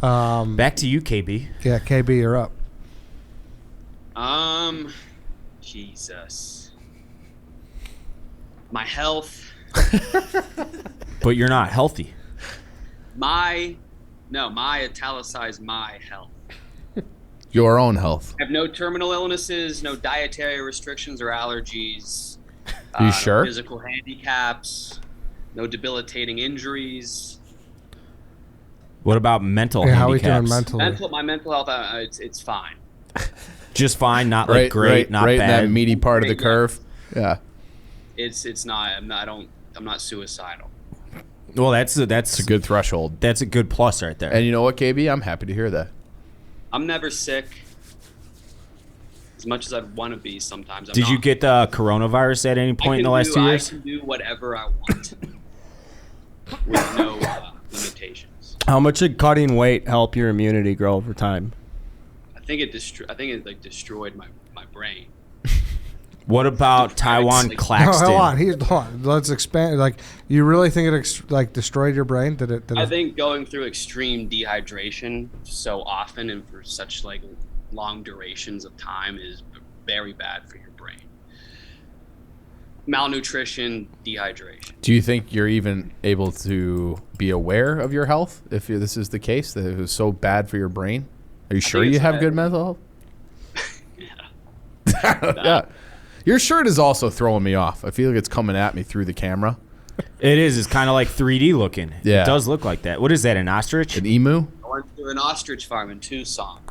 Back to you, KB. Yeah, KB, you're up. Jesus. My health. But you're not healthy. My italicized my health. Your own health. I have no terminal illnesses, no dietary restrictions or allergies. You No sure? physical handicaps, no debilitating injuries. What about mental Yeah, how are we doing handicaps? mentally? My mental health, it's fine. Just fine, not like great, not right bad. in that meaty part of the Great, curve. Yeah. It's not. I'm not suicidal. Well, that's It's a good threshold. that's a good plus right there. And you know what, KB? I'm happy to hear that. I'm never sick. As much as I'd want to be sometimes. I'm Did you not. get the coronavirus at any point in the last 2 years? I can do whatever I want with no limitations. How much did cutting weight help your immunity grow over time? I think it destroyed my brain. What about Taiwan No, No, Claxton? hold on. Let's expand. Like, you really think it destroyed your brain? Did it? I think going through extreme dehydration so often and for such like long durations of time is very bad for your brain. Malnutrition, dehydration. Do you think you're even able to be aware of your health if this is the case, that it was so bad for your brain? Are you sure think you it's have bad. good mental health? Yeah. Yeah. Your shirt is also throwing me off. I feel like it's coming at me through the camera. It is. It's kind of like 3D looking. Yeah. It does look like that. What is that, an ostrich? An emu? I went to an ostrich farm in Tucson.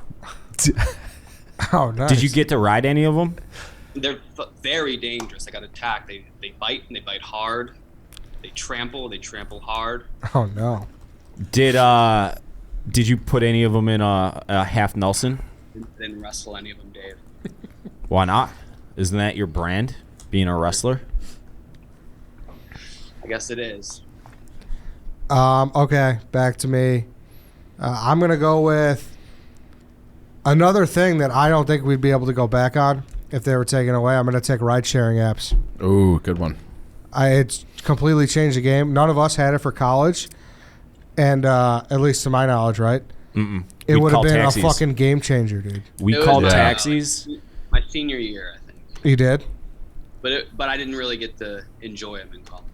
Oh, nice. Did you get to ride any of them? They're very dangerous. I got attacked. They bite and they bite hard. They trample hard. Oh no. Did you put any of them in a half Nelson? Didn't wrestle any of them, Dave. Why not? Isn't that your brand, being a wrestler? I guess it is. Okay, back to me. I'm gonna go with another thing that I don't think we'd be able to go back on if they were taken away. I'm gonna take ride-sharing apps. Ooh, good one. It's completely changed the game. None of us had it for college, and at least to my knowledge, right? Mm-mm. It We'd would have call been taxis. a fucking game changer, dude. We It was, called Yeah. taxis. My senior year, I think. You did? But I didn't really get to enjoy them in college.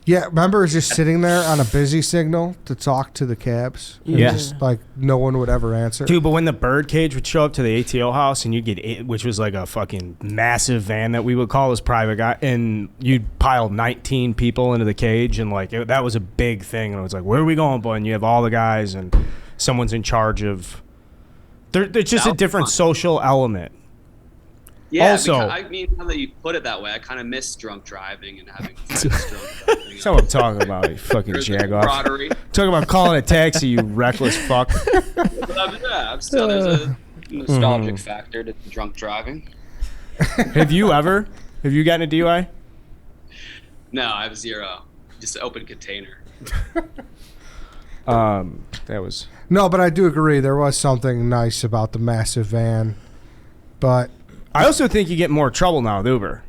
Yeah, remember, it's just sitting there on a busy signal to talk to the cabs. And Yeah. just, like no one would ever answer. Dude, but when the bird cage would show up to the ATO house and you'd get, which was like a fucking massive van that we would call as private guy, and you'd pile 19 people into the cage, and like that was a big thing. And it was like, where are we going, boy? And you have all the guys, and someone's in charge of. There's just a different social element. Yeah, Also- because, I mean, now that you put it that way, I kind of miss drunk driving and having friends drunk driving. That's what I'm talking about, you fucking There's the jagoff. camaraderie. Talking about calling a taxi, you reckless fuck. But I'm still, there's a nostalgic factor to drunk driving. Have you gotten a DUI? No, I have zero. Just an open container. That was. No, but I do agree. There was something nice about the massive van. But I also think you get more trouble now with Uber.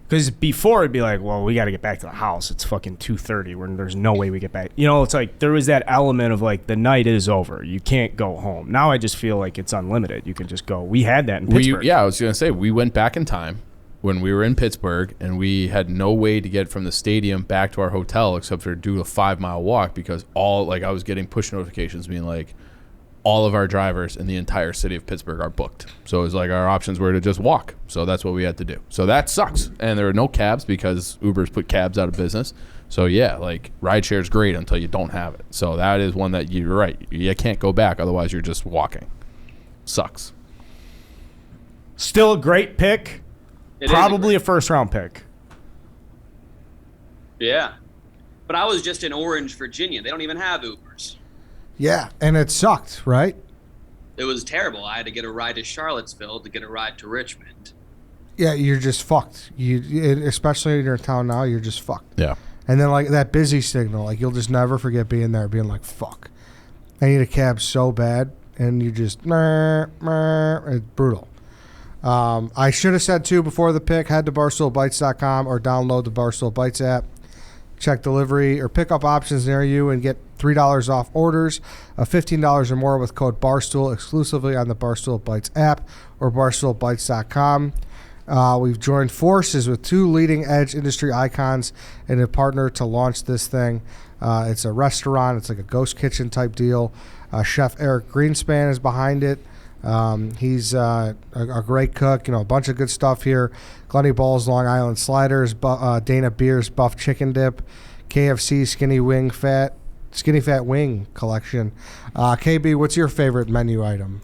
Because before it'd be like, well, we got to get back to the house. It's fucking 2:30. There's no way we get back. You know, it's like there was that element of like the night is over. You can't go home. Now I just feel like it's unlimited. You can just go. We had that in Pittsburgh. I was going to say, we went back in time when we were in Pittsburgh, and we had no way to get from the stadium back to our hotel except for do a 5-mile walk, because I was getting push notifications being like, all of our drivers in the entire city of Pittsburgh are booked. So it was like our options were to just walk. So that's what we had to do. So that sucks. And there are no cabs because Uber's put cabs out of business. So yeah, like rideshare is great until you don't have it. So that is one that you're right. You can't go back. Otherwise you're just walking. Sucks. Still a great pick. It is Probably a first round pick. Yeah. But I was just in Orange, Virginia. They don't even have Ubers. yeah, and it sucked, right? It was terrible. I had to get a ride to Charlottesville to get a ride to Richmond. Yeah, you're just fucked. Especially in your town now, you're just fucked. Yeah. And then like that busy signal, like you'll just never forget being there, being like, fuck. I need a cab so bad, and you just, it's brutal. I should have said too before the pick, head to barstoolbites.com or download the Barstool Bites app. Check delivery or pickup options near you and get $3 off orders of $15 or more with code Barstool exclusively on the Barstool Bites app or barstoolbites.com. We've joined forces with two leading edge industry icons and have partnered to launch this thing. It's a restaurant. It's like a ghost kitchen type deal. Chef Eric Greenspan is behind it. He's a great cook. A bunch of good stuff here. Glenny Ball's Long Island Sliders, Dana Beer's Buff Chicken Dip, KFC Skinny Fat Wing collection. KB, what's your favorite menu item?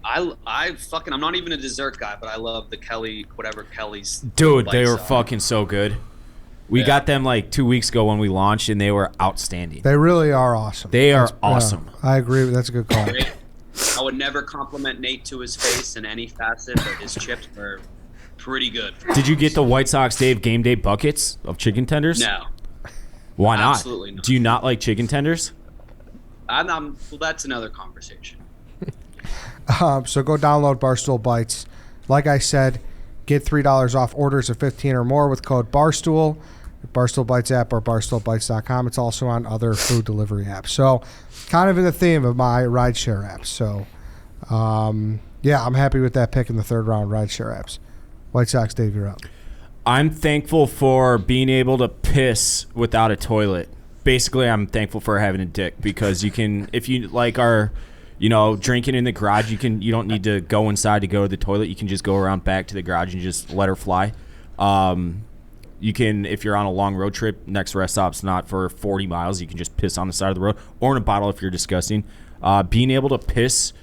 I'm not even a dessert guy, but I love the Kelly's. Dude, they bites were are. fucking so good. We Yeah. got them like 2 weeks ago when we launched, and they were outstanding. They really are awesome. They are awesome. I agree. That's a good call. Great. I would never compliment Nate to his face in any facet, but his chips were pretty good. Did you get the Whitesoxdave game day buckets of chicken tenders? No. Why not? Absolutely not. Do you not like chicken tenders? Well, that's another conversation. So go download Barstool Bites. Like I said, get $3 off orders of 15 or more with code Barstool. Barstool Bites app or barstoolbites.com. It's also on other food delivery apps. So kind of in the theme of my rideshare apps. So yeah, I'm happy with that pick in the third round rideshare apps. Whitesoxdave, you're up. I'm thankful for being able to piss without a toilet. Basically, I'm thankful for having a dick because you can, if you like are, drinking in the garage, you don't need to go inside to go to the toilet. You can just go around back to the garage and just let her fly. You can, if you're on a long road trip, next rest stop's not for 40 miles, you can just piss on the side of the road or in a bottle if you're disgusting. Being able to piss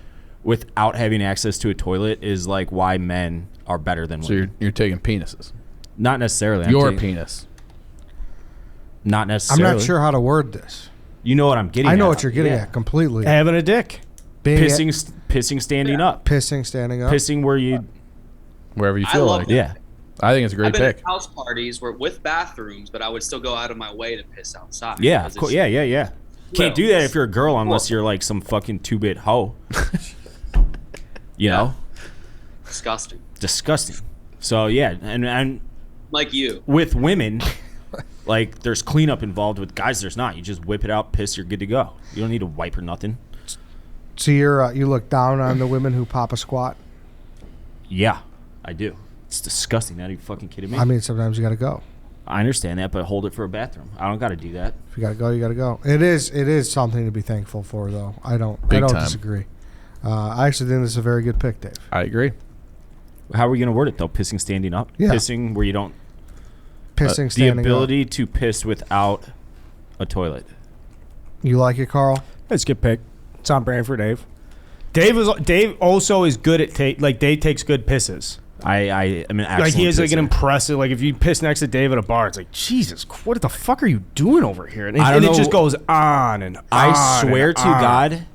without having access to a toilet is like why men are better than So women. you're taking penises. Not necessarily. Your I'm taking- penis. Not I'm necessarily. not sure how to word this. You know what I'm getting at. I know what you're getting Yeah. at completely. Having a dick. Being Pissing standing up. pissing, standing up. Pissing where you... Wherever you I feel love like. that. Yeah. I think it's a great I've been pick. at house parties with bathrooms, but I would still go out of my way to piss outside. Yeah, because of course. it's- Yeah. Can't do that if you're a girl unless you're like some fucking 2-bit hoe. You know? Disgusting. Disgusting. So, yeah. And Like you. with women, like, there's cleanup involved. With guys, there's not. You just whip it out, piss, you're good to go. You don't need to wipe or nothing. So you look down on the women who pop a squat? Yeah, I do. It's disgusting. Are you fucking kidding me? I mean, sometimes you got to go. I understand that, but hold it for a bathroom. I don't got to do that. If you gotta go, you gotta go. It is something to be thankful for, though. I don't Big time. disagree. I actually think this is a very good pick, Dave. I agree. How are we going to word it, though? Pissing standing up? Yeah. Pissing where you don't... Pissing the standing ability up. to piss without a toilet. You like it, Carl? That's a good pick. It's on brand for Dave. Dave also is good at Dave takes good pisses. I am an excellent Like he has like an pisser. impressive. Like if you piss next to Dave at a bar, it's like Jesus, what the fuck are you doing over here? And, I don't it know. just goes on and on. I swear to on. God,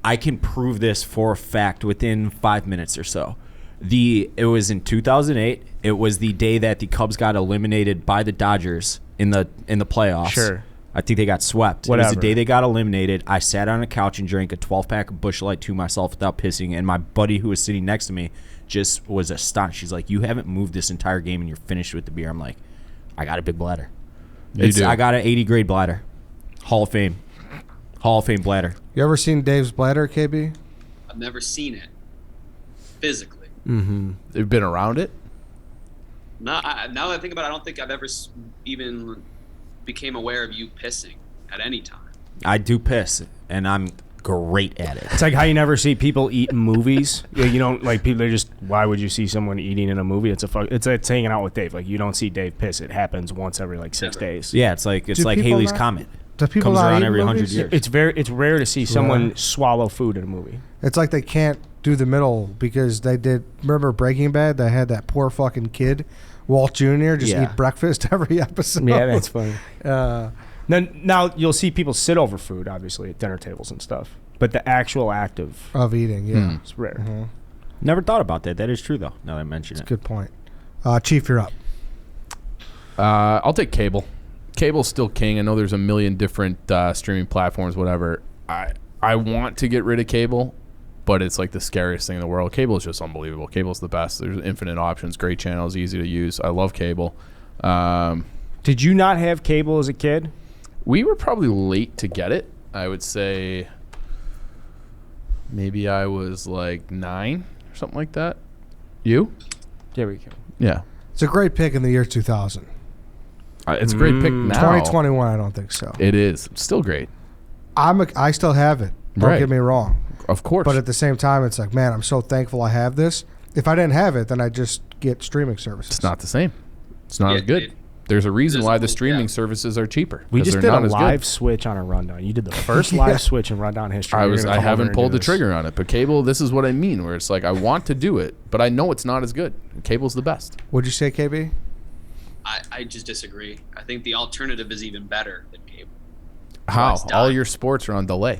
I can prove this for a fact within 5 minutes or so. It was in 2008. It was the day that the Cubs got eliminated by the Dodgers in the playoffs. Sure. I think they got swept. It Whatever. was the day they got eliminated. I sat on a couch and drank a 12-pack of Busch Light to myself without pissing, and my buddy who was sitting next to me just was astonished. She's like, "You haven't moved this entire game, and you're finished with the beer." I'm like, "I got a big bladder. You do. I got an 80 grade bladder, Hall of Fame bladder." You ever seen Dave's bladder, KB? I've never seen it physically. They've been around it. Now that I think about it, I don't think I've ever even became aware of you pissing at any time. I do piss, and I'm great at it. It's like how you never see people eat in movies. You don't like people. They're just. Why would you see someone eating in a movie? It's hanging out with Dave. Like you don't see Dave piss. It happens once every like 6 days. Yeah, it's like Do people Haley's not- Comet. Do people Comes not around eat every 100 movies? years. It's rare to see someone swallow food in a movie. It's like they can't do the middle because they did. Remember Breaking Bad? They had that poor fucking kid, Walt Jr. just Yeah. eat breakfast every episode. Yeah, that's funny. Uh, Now you'll see people sit over food, obviously at dinner tables and stuff. But the actual act of of eating. Yeah, it's rare. Never thought about that. That is true, though, now that I mention it. good point. Chief, you're up. I'll take cable. Cable's still king. I know there's a million different streaming platforms, whatever. I want to get rid of cable, but it's like the scariest thing in the world. Cable is just unbelievable. Cable's the best. There's infinite options, great channels, easy to use. I love cable. Did you not have cable as a kid? We were probably late to get it. I would say maybe I was like 9 or something like that. You? There we go. Yeah. It's a great pick in the year 2000. It's a great pick now. 2021, I don't think so. It is. It's still great. I still have it. Don't Right. get me wrong. Of course. But at the same time, it's like, man, I'm so thankful I have this. If I didn't have it, then I'd just get streaming services. it's not the same. It's not Yeah, as good. it- There's a reason why the yeah. streaming services are cheaper. We 'cause just they're did a not as good. live switch on a rundown. You did the first live switch in rundown history. I You're gonna come over haven't and pulled do the this. trigger on it, but cable, this is what I mean, where it's like I want to do it, but I know it's not as good. Cable's the best. Would you say, KB? I just disagree. I think the alternative is even better than cable. How? it's All done. your sports are on delay.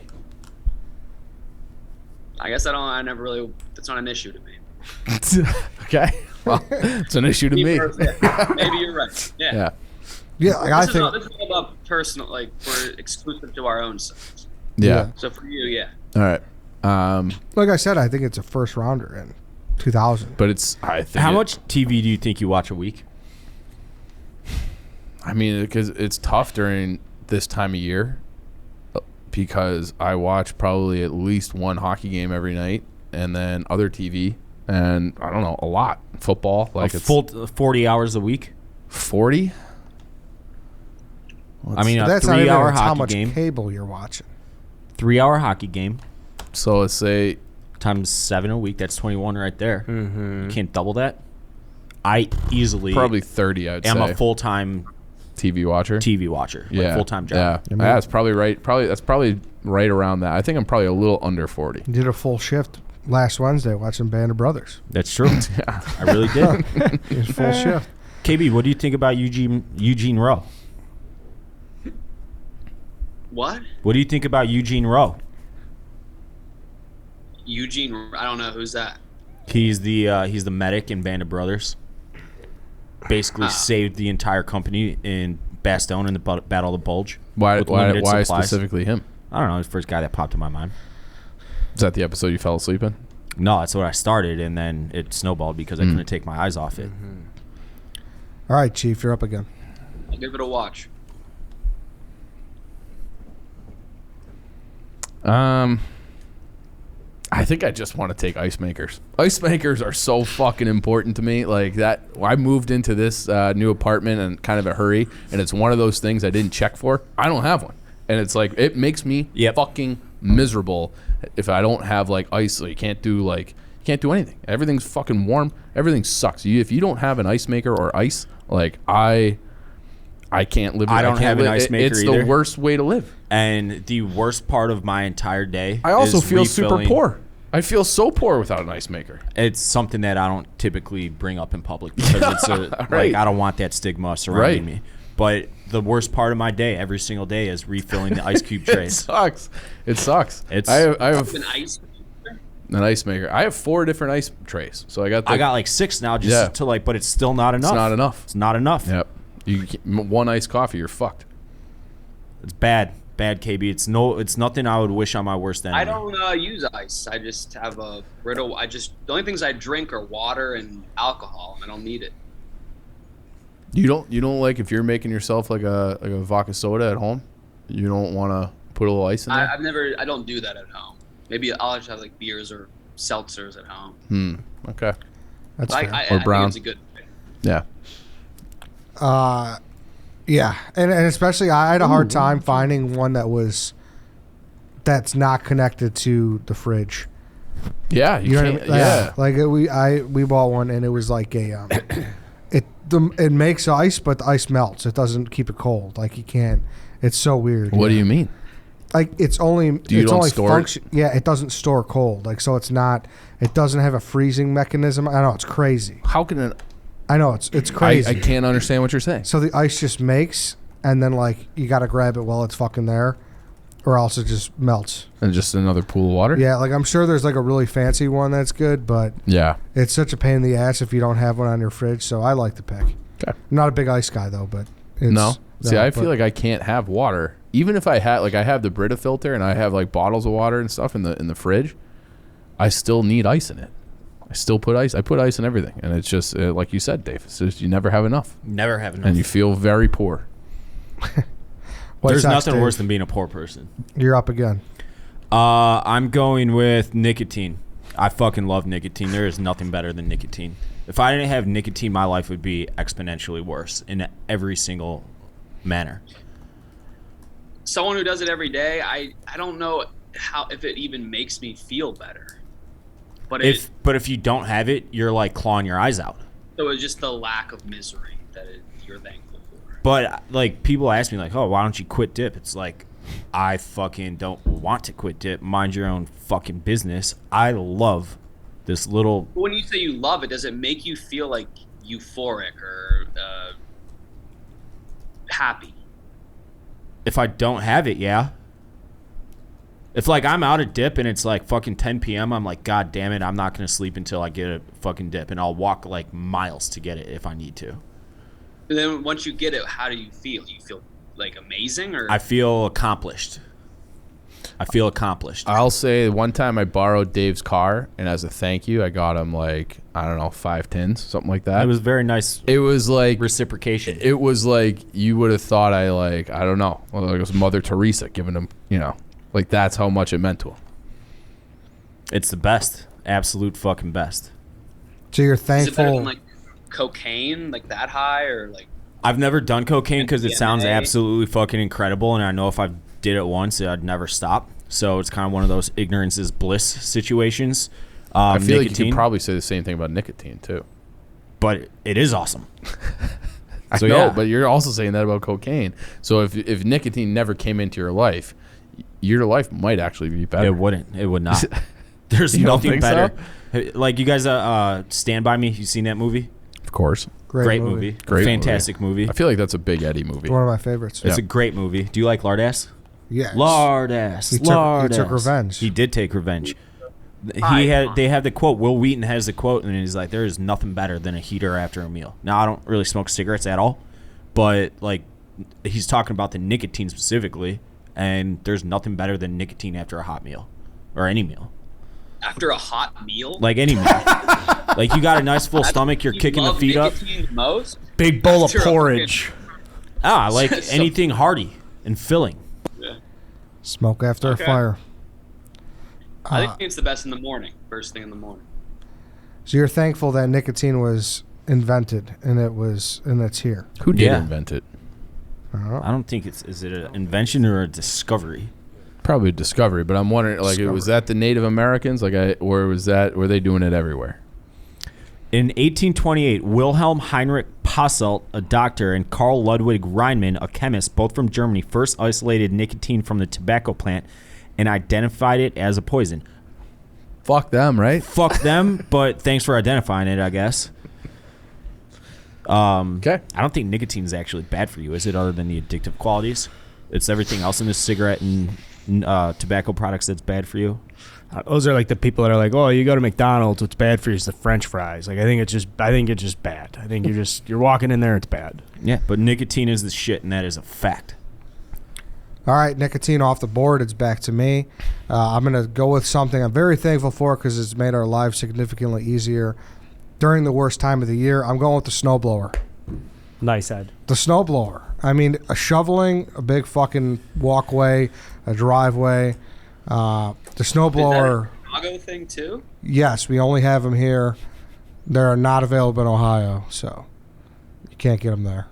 I guess I never really. That's not an issue to me. Okay. Well, it's an issue to me. Maybe you're right. Yeah. Yeah. Yeah, like, I This is all think. about personal. Like we're exclusive to our own sites. Yeah. So for you, yeah. All right. Like I said, I think it's a first rounder in 2000. But it's, I think. How much TV do you think you watch a week? I mean, because it's tough during this time of year because I watch probably at least one hockey game every night and then other TV and I don't know, a lot. Football. Like A it's full 40 hours a week? 40? I mean, But a that's not even 3-hour how hockey much game. cable you're watching. 3-hour hockey game So let's say times 7 a week. That's 21 right there. You can't double that. I easily probably 30, I'd am say. a full-time TV watcher. TV watcher. Yeah. Like full-time job. Yeah. That's probably right. That's probably right around that. I think I'm probably a little under 40. You did a full shift last Wednesday watching Band of Brothers. That's true. I really did. It was full shift. KB, what do you think about Eugene Rowe? What? What do you think about Eugene Rowe? Eugene? I don't know who's that. He's the medic in Band of Brothers. Basically saved the entire company in Bastogne in the Battle of the Bulge. Why with limited supplies. specifically him? I don't know. He's the first guy that popped in my mind. Is that the episode you fell asleep in? No, that's what I started, and then it snowballed because I couldn't take my eyes off it. All right, Chief, you're up again. I'll give it a watch. I think I just want to take ice makers. Ice makers are so fucking important to me. Like that, I moved into this new apartment in kind of a hurry, and it's one of those things I didn't check for. I don't have one, and it's like it makes me fucking miserable if I don't have like ice. So you can't do anything. Everything's fucking warm. Everything sucks. If you don't have an ice maker or ice, like I can't live. I don't have an ice maker It's either. the worst way to live. And the worst part of my entire day I also is feel super refilling. poor. I feel so poor without an ice maker. It's something that I don't typically bring up in public because it's Right. like I don't want that stigma surrounding me. But the worst part of my day, every single day, is refilling the ice cube It trays. sucks. It sucks. It's- I have An ice maker? an ice maker. I have 4 different ice trays. So I got like 6 now, just Yeah. to like, but it's still not enough. It's not enough. It's not enough. Yep. One iced coffee, you're fucked. It's bad, KB. It's nothing I would wish on my worst enemy. I don't use ice. I just have a brittle. The only things I drink are water and alcohol. I don't need it. You don't like if you're making yourself like a vodka soda at home, you don't want to put a little ice in there? I don't do that at home. Maybe I'll just have like beers or seltzers at home. Okay. That's I, fair. I, Or I brown. think it's a good thing. Yeah. Yeah, and especially I had a hard time finding one that's not connected to the fridge. Yeah, You know what I can't, mean? yeah. Like we bought one and it was like a it makes ice, but the ice melts. It doesn't keep it cold. Like you can't. It's so weird. What do you mean? Like it's only you it's don't only store it? function. Yeah, it doesn't store cold. Like so, it's not. It doesn't have a freezing mechanism. I know it's crazy. How can it? I know it's crazy. I can't understand what you're saying. So the ice just makes, and then like you got to grab it while it's fucking there, or else it just melts. And just another pool of water? Yeah, like I'm sure there's like a really fancy one that's good, but Yeah. it's such a pain in the ass if you don't have one on your fridge. So I like the pick. Okay. I'm not a big ice guy though, but it's, No. See, I but- feel like I can't have water. Even if I had, like, I have the Brita filter and I have like bottles of water and stuff in the fridge, I still need ice in it. I still put ice. I put ice in everything, and it's just like you said, Dave. It's just you never have enough, Never have enough. and you feel very poor. There's Sox, nothing Dave, worse than being a poor person. You're up again. I'm going with nicotine. I fucking love nicotine. There is nothing better than nicotine. If I didn't have nicotine, my life would be exponentially worse in every single manner. Someone who does it every day, I don't know if it even makes me feel better. But If you don't have it, you're like clawing your eyes out. so it's just the lack of misery that you're thankful for. But like people ask me like, "Oh, why don't you quit dip?" It's like I fucking don't want to quit dip. Mind your own fucking business. I love this little. But when you say you love it, does it make you feel like euphoric or happy? If I don't have it, yeah. If like I'm out at dip and it's like fucking 10 p.m., I'm like, God damn it, I'm not gonna sleep until I get a fucking dip, and I'll walk like miles to get it if I need to. And then once you get it, how do you feel? Do you feel like amazing, or I feel accomplished. I'll say one time I borrowed Dave's car, and as a thank you, I got him like, I don't know, 5 tins, something like that. It was very nice It was like reciprocation. it was like you would have thought I don't know, like it was Mother Teresa giving him, like that's how much it meant to him. It's the best, absolute fucking best. So you're is it better thankful. than like cocaine, like that high, or like? I've never done cocaine because it sounds MDMA. absolutely fucking incredible, and I know if I did it once, I'd never stop. So it's kind of one of those ignorance is bliss situations. I feel like you Nicotine, could probably say the same thing about nicotine too. but it is awesome. I So, know, yeah. but you're also saying that about cocaine. So if nicotine never came into your life might actually be better. It wouldn't. It would not. There's You don't nothing think better. Like you guys, Stand By Me. You seen that movie? Of course. Great movie. Great Fantastic movie. I feel like that's a Big Eddie movie. One of my favorites. It's a great movie. Do you like Lardass? Yeah. Lardass. He took revenge. He did take revenge. Fine. They have the quote. Will Wheaton has the quote, and he's like, "There is nothing better than a heater after a meal." Now, I don't really smoke cigarettes at all, but like, he's talking about the nicotine specifically, and there's nothing better than nicotine after a hot meal, or any meal, After a hot meal? like any meal. Like you got a nice full stomach, you're You kicking the love feet up. nicotine the most? Big bowl of After a porridge. Ah, like So- anything hearty and filling. Yeah. Smoke after Okay. a fire. I think it's the best in the morning, first thing in the morning. So you're thankful that nicotine was invented and it's here. Who did Yeah. invent it? I don't think is it an invention or a discovery? Probably a discovery, but I'm wondering, like, was that the Native Americans, or were they doing it everywhere? In 1828, Wilhelm Heinrich Posselt, a doctor, and Karl Ludwig Reinmann, a chemist, both from Germany, first isolated nicotine from the tobacco plant and identified it as a poison. Fuck them, right? Fuck them, but thanks for identifying it, I guess. Okay. I don't think nicotine is actually bad for you, is it, other than the addictive qualities? It's everything else in this cigarette and tobacco products that's bad for you. Those are like the people that are like, oh, you go to McDonald's, what's bad for you is the French fries. Like, I think it's just bad. I think you're walking in there, it's bad. Yeah, but nicotine is the shit, and that is a fact. All right, nicotine off the board. It's back to me. I'm going to go with something I'm very thankful for because it's made our lives significantly easier during the worst time of the year. I'm going with the snowblower. Nice, Ed. The snowblower. I mean, a shoveling, a big fucking walkway, a driveway. The snowblower. Is that a Chicago thing too? Yes, we only have them here. They're not available in Ohio, so you can't get them there.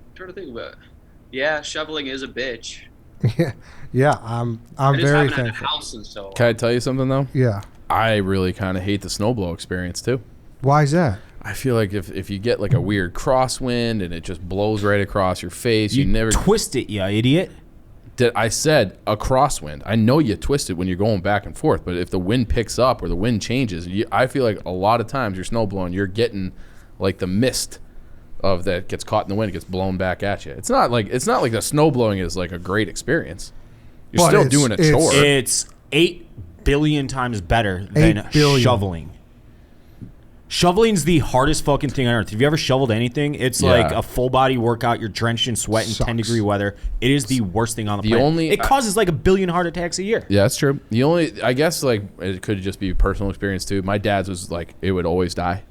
I'm trying to think about it. Yeah, shoveling is a bitch. Yeah, I'm I just very haven't had a thankful. house in so long. Can I tell you something, though? Yeah. I really kind of hate the snowblow experience, too. Why is that? I feel like if you get like a weird crosswind and it just blows right across your face, you never twist it, you idiot. I said a crosswind. I know you twist it when you're going back and forth, but if the wind picks up or the wind changes, I feel like a lot of times you're snowblowing, you're getting like the mist of that gets caught in the wind, gets blown back at you. It's not like the snowblowing is like a great experience. You're But still it's- doing a it's- chore. It's 8 billion times better than 8 billion. shoveling. Shoveling's the hardest fucking thing on earth. Have you ever shoveled anything? It's Yeah. like a full body workout. You're drenched in sweat in Sucks. 10-degree weather. It is the worst thing on the The planet. It causes like 1 billion heart attacks a year. Yeah, that's true. The only, I guess, like, it could just be personal experience too. My dad's was like, it would always die.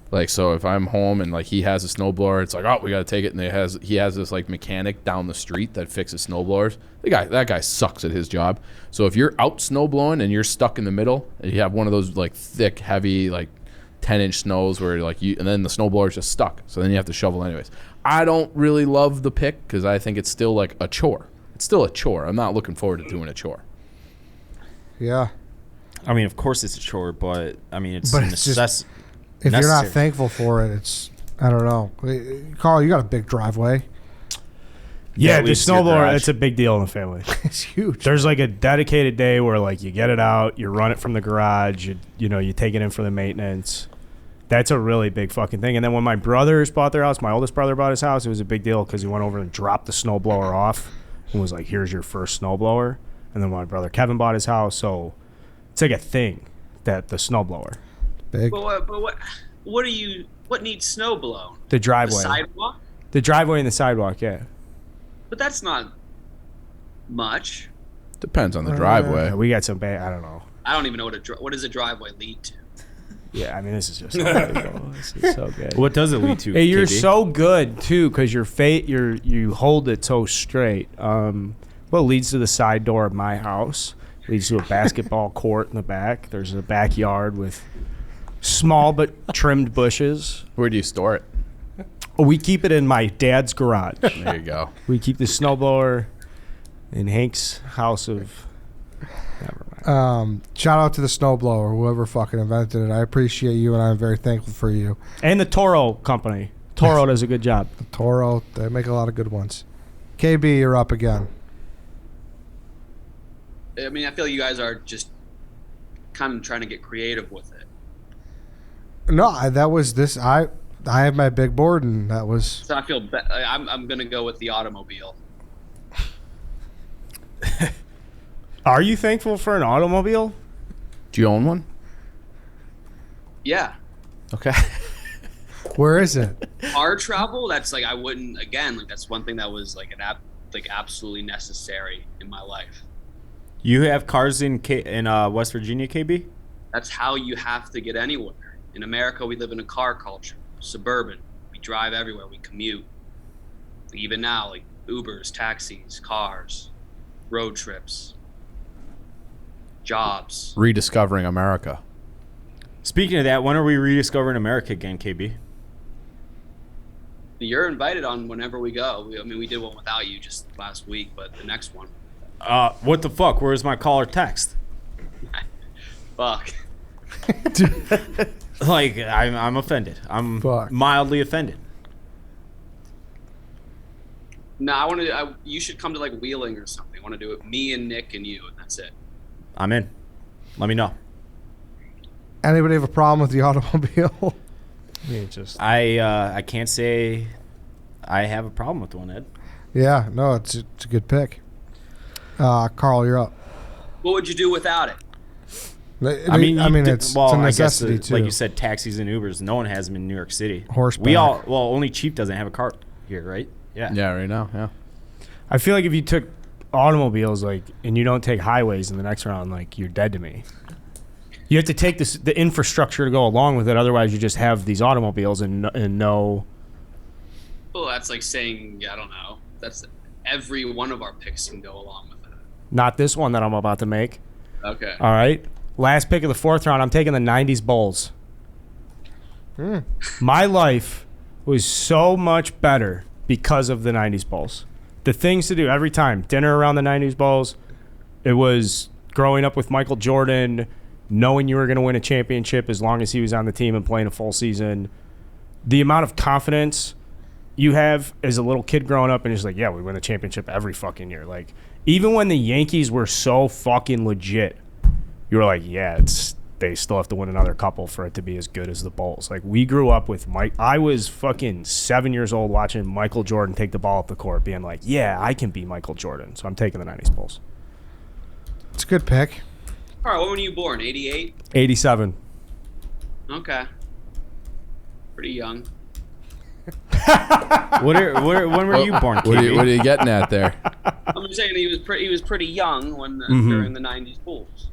Like, so if I'm home and like he has a snowblower, it's like, oh, we got to take it. And he has this like mechanic down the street that fixes snowblowers. That guy sucks at his job. So if you're out snowblowing and you're stuck in the middle and you have one of those like thick, heavy, like 10-inch snows where like and then the snowblower's just stuck. So then you have to shovel anyways. I don't really love the pick because I think it's still like a chore. It's still a chore. I'm not looking forward to doing a chore. Yeah. I mean, of course it's a chore, but I mean, it's But it's just- necess- If you're not necessary. thankful for it, it's, I don't know. Carl, you got a big driveway. Yeah, it the leads to your snowblower, garage. it's a big deal in the family. It's huge. There's like a dedicated day where like you get it out, you run it from the garage, you take it in for the maintenance. That's a really big fucking thing. And then when my brothers bought their house, my oldest brother bought his house, it was a big deal because he went over and dropped the snowblower off and was like, here's your first snowblower. And then my brother Kevin bought his house, so it's like a thing, that the snowblower. Big. But what needs snow blown? The The driveway. sidewalk? The driveway and the sidewalk, yeah. But that's not much. Depends on the driveway. Yeah, we got some bad, I don't know. I don't even know what does a driveway lead to. Yeah, I mean, this is just unbelievable. This is so good. What does it lead to? Hey, you're KB? so good too because you hold it so straight. What leads to the side door of my house leads to a basketball court in the back. There's a backyard with small but trimmed bushes. Where do you store it? We keep it in my dad's garage. There you go. We keep the snowblower in Hank's house of. Never mind. Shout out to the snowblower, whoever fucking invented it. I appreciate you, and I'm very thankful for you. And the Toro company. Toro does a good job. Toro, they make a lot of good ones. KB, you're up again. I mean, I feel you guys are just kind of trying to get creative with it. No, that was this. I have my big board, and that was. So I feel I'm gonna go with the automobile. Are you thankful for an automobile? Do you own one? Yeah, Okay. Where is it? car travel. That's like I wouldn't again. Like that's one thing that was like absolutely necessary in my life. You have cars in West Virginia, KB? That's how you have to get anywhere. In America, we live in a car culture. Suburban. We drive everywhere. We commute. Even now, like Ubers, taxis, cars, road trips. jobs. Rediscovering America. Speaking of that, when are we rediscovering America again, KB? You're invited on whenever we go. We did one without you just last week, but the next one. What the fuck? Where's my call or text? Fuck. Like, I'm offended. I'm Fuck. mildly offended. No, you should come to like Wheeling or something. I want to do it, me and Nick and you, and that's it. I'm in. Let me know. Anybody have a problem with the automobile? I can't say I have a problem with one, Ed. Yeah, no, it's a good pick. Carl, you're up. What would you do without it? I mean, it's a necessity too. Like you said, taxis and Ubers. No one has them in New York City. Horseback. Only Chief doesn't have a car here, right? Yeah. Yeah, right now. Yeah. I feel like if you took automobiles and you don't take highways in the next round, like you're dead to me. You have to take the infrastructure to go along with it. Otherwise, you just have these automobiles and no. Well, that's like saying, I don't know. That's every one of our picks can go along with it. Not this one that I'm about to make. Okay. All right. Last pick of the fourth round. I'm taking the 90s Bulls. My life was so much better because of the 90s Bulls. The things to do every time. Dinner around the 90s Bulls. It was growing up with Michael Jordan, knowing you were going to win a championship as long as he was on the team and playing a full season. The amount of confidence you have as a little kid growing up and just like, yeah, we win a championship every fucking year. Like, even when the Yankees were so fucking legit, you were like, yeah, they still have to win another couple for it to be as good as the Bulls. Like, we grew up with Mike. I was fucking 7 years old watching Michael Jordan take the ball up the court, being like, yeah, I can be Michael Jordan. So I'm taking the 90s Bulls. It's a good pick. All right, when were you born? 88? 87. Okay. Pretty young. When were you born, What are KB? you getting at there? I'm just saying he was pretty young when during the 90s Bulls.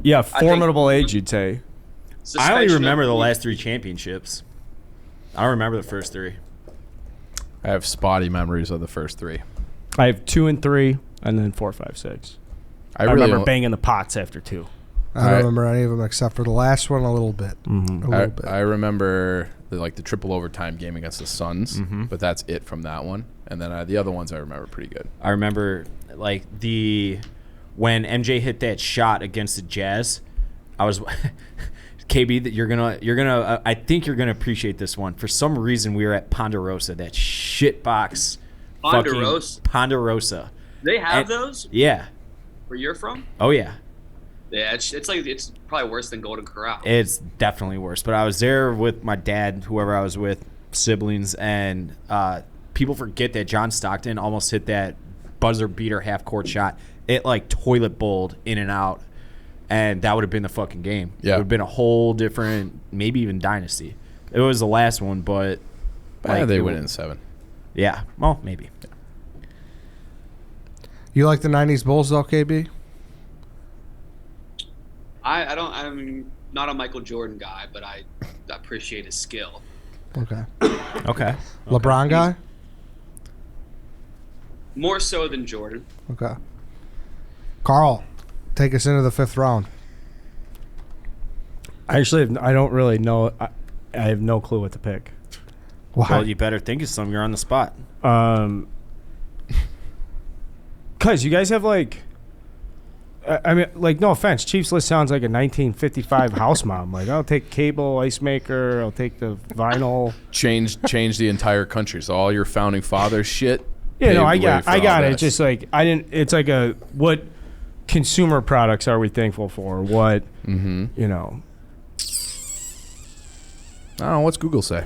Yeah, formidable age, you'd say. I only Suspension remember of- the last 3 championships. I don't remember the first 3. I have spotty memories of the first 3. I have 2 and 3, and then 4, 5, 6. I really remember don't- banging the pots after 2. I don't remember any of them except for the last one a little bit. A little bit. I remember the triple overtime game against the Suns, but that's it from that one. And then the other ones I remember pretty good. I remember like when MJ hit that shot against the Jazz. I was KB, that you're gonna I think you're gonna appreciate this one. For some reason, we were at Ponderosa, that shit box. Ponderosa? Ponderosa. They have And- those Yeah. where you're from? Oh yeah. Yeah, it's probably worse than Golden Corral. It's definitely worse. But I was there with my dad, whoever I was with, siblings, and people forget that John Stockton almost hit that buzzer beater half court shot. It like toilet bowled in and out, and that would have been the fucking game. Yeah. It would have been a whole different, maybe even dynasty. It was the last one, but They it win wa- in 7. Yeah, well, maybe. You like the 90s Bulls, though, KB? I'm not a Michael Jordan guy, but I appreciate his skill. Okay. Okay. LeBron guy? More so than Jordan. Okay. Carl, take us into the 5th round. Actually, I don't really know. I have no clue what to pick. Why? Well, you better think of some. You're on the spot. Cause you guys have like, I mean, like, no offense, Chiefs list sounds like a 1955 house mom. Like, I'll take cable, ice maker, I'll take the vinyl. Change the entire country. So all your founding fathers shit. Yeah, no, paved the way for I all got it. this. It's just like I didn't. It's like what consumer products are we thankful for? What you know? I don't know. What's Google say?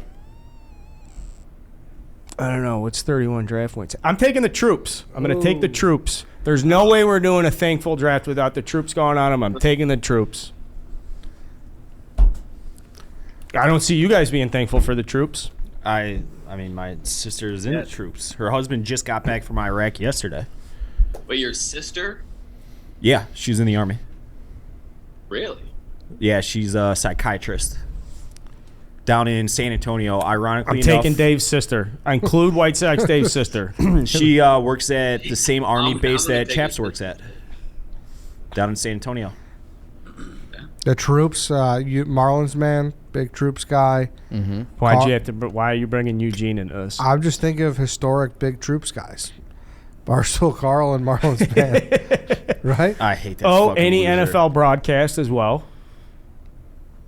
I don't know. What's 31 draft points? I'm taking the troops. I'm going to take the troops. There's no way we're doing a thankful draft without the troops going on them. I'm taking the troops. I don't see you guys being thankful for the troops. I mean, my sister's in the troops. Her husband just got back from Iraq yesterday. But your sister? Yeah, she's in the Army. Really? Yeah, she's a psychiatrist down in San Antonio. Ironically I'm taking enough, Dave's sister. I include Whitesoxdave's sister. she works at the same Army I'm base gonna that take Chaps it. works at down in San Antonio. The Troops, Marlins man, big Troops guy. Mm-hmm. Why are you bringing Eugene into this? I'm just thinking of historic big Troops guys. Barstool Carl and Marlins man. Right? I hate that. Oh, fucking any loser. NFL broadcast as well,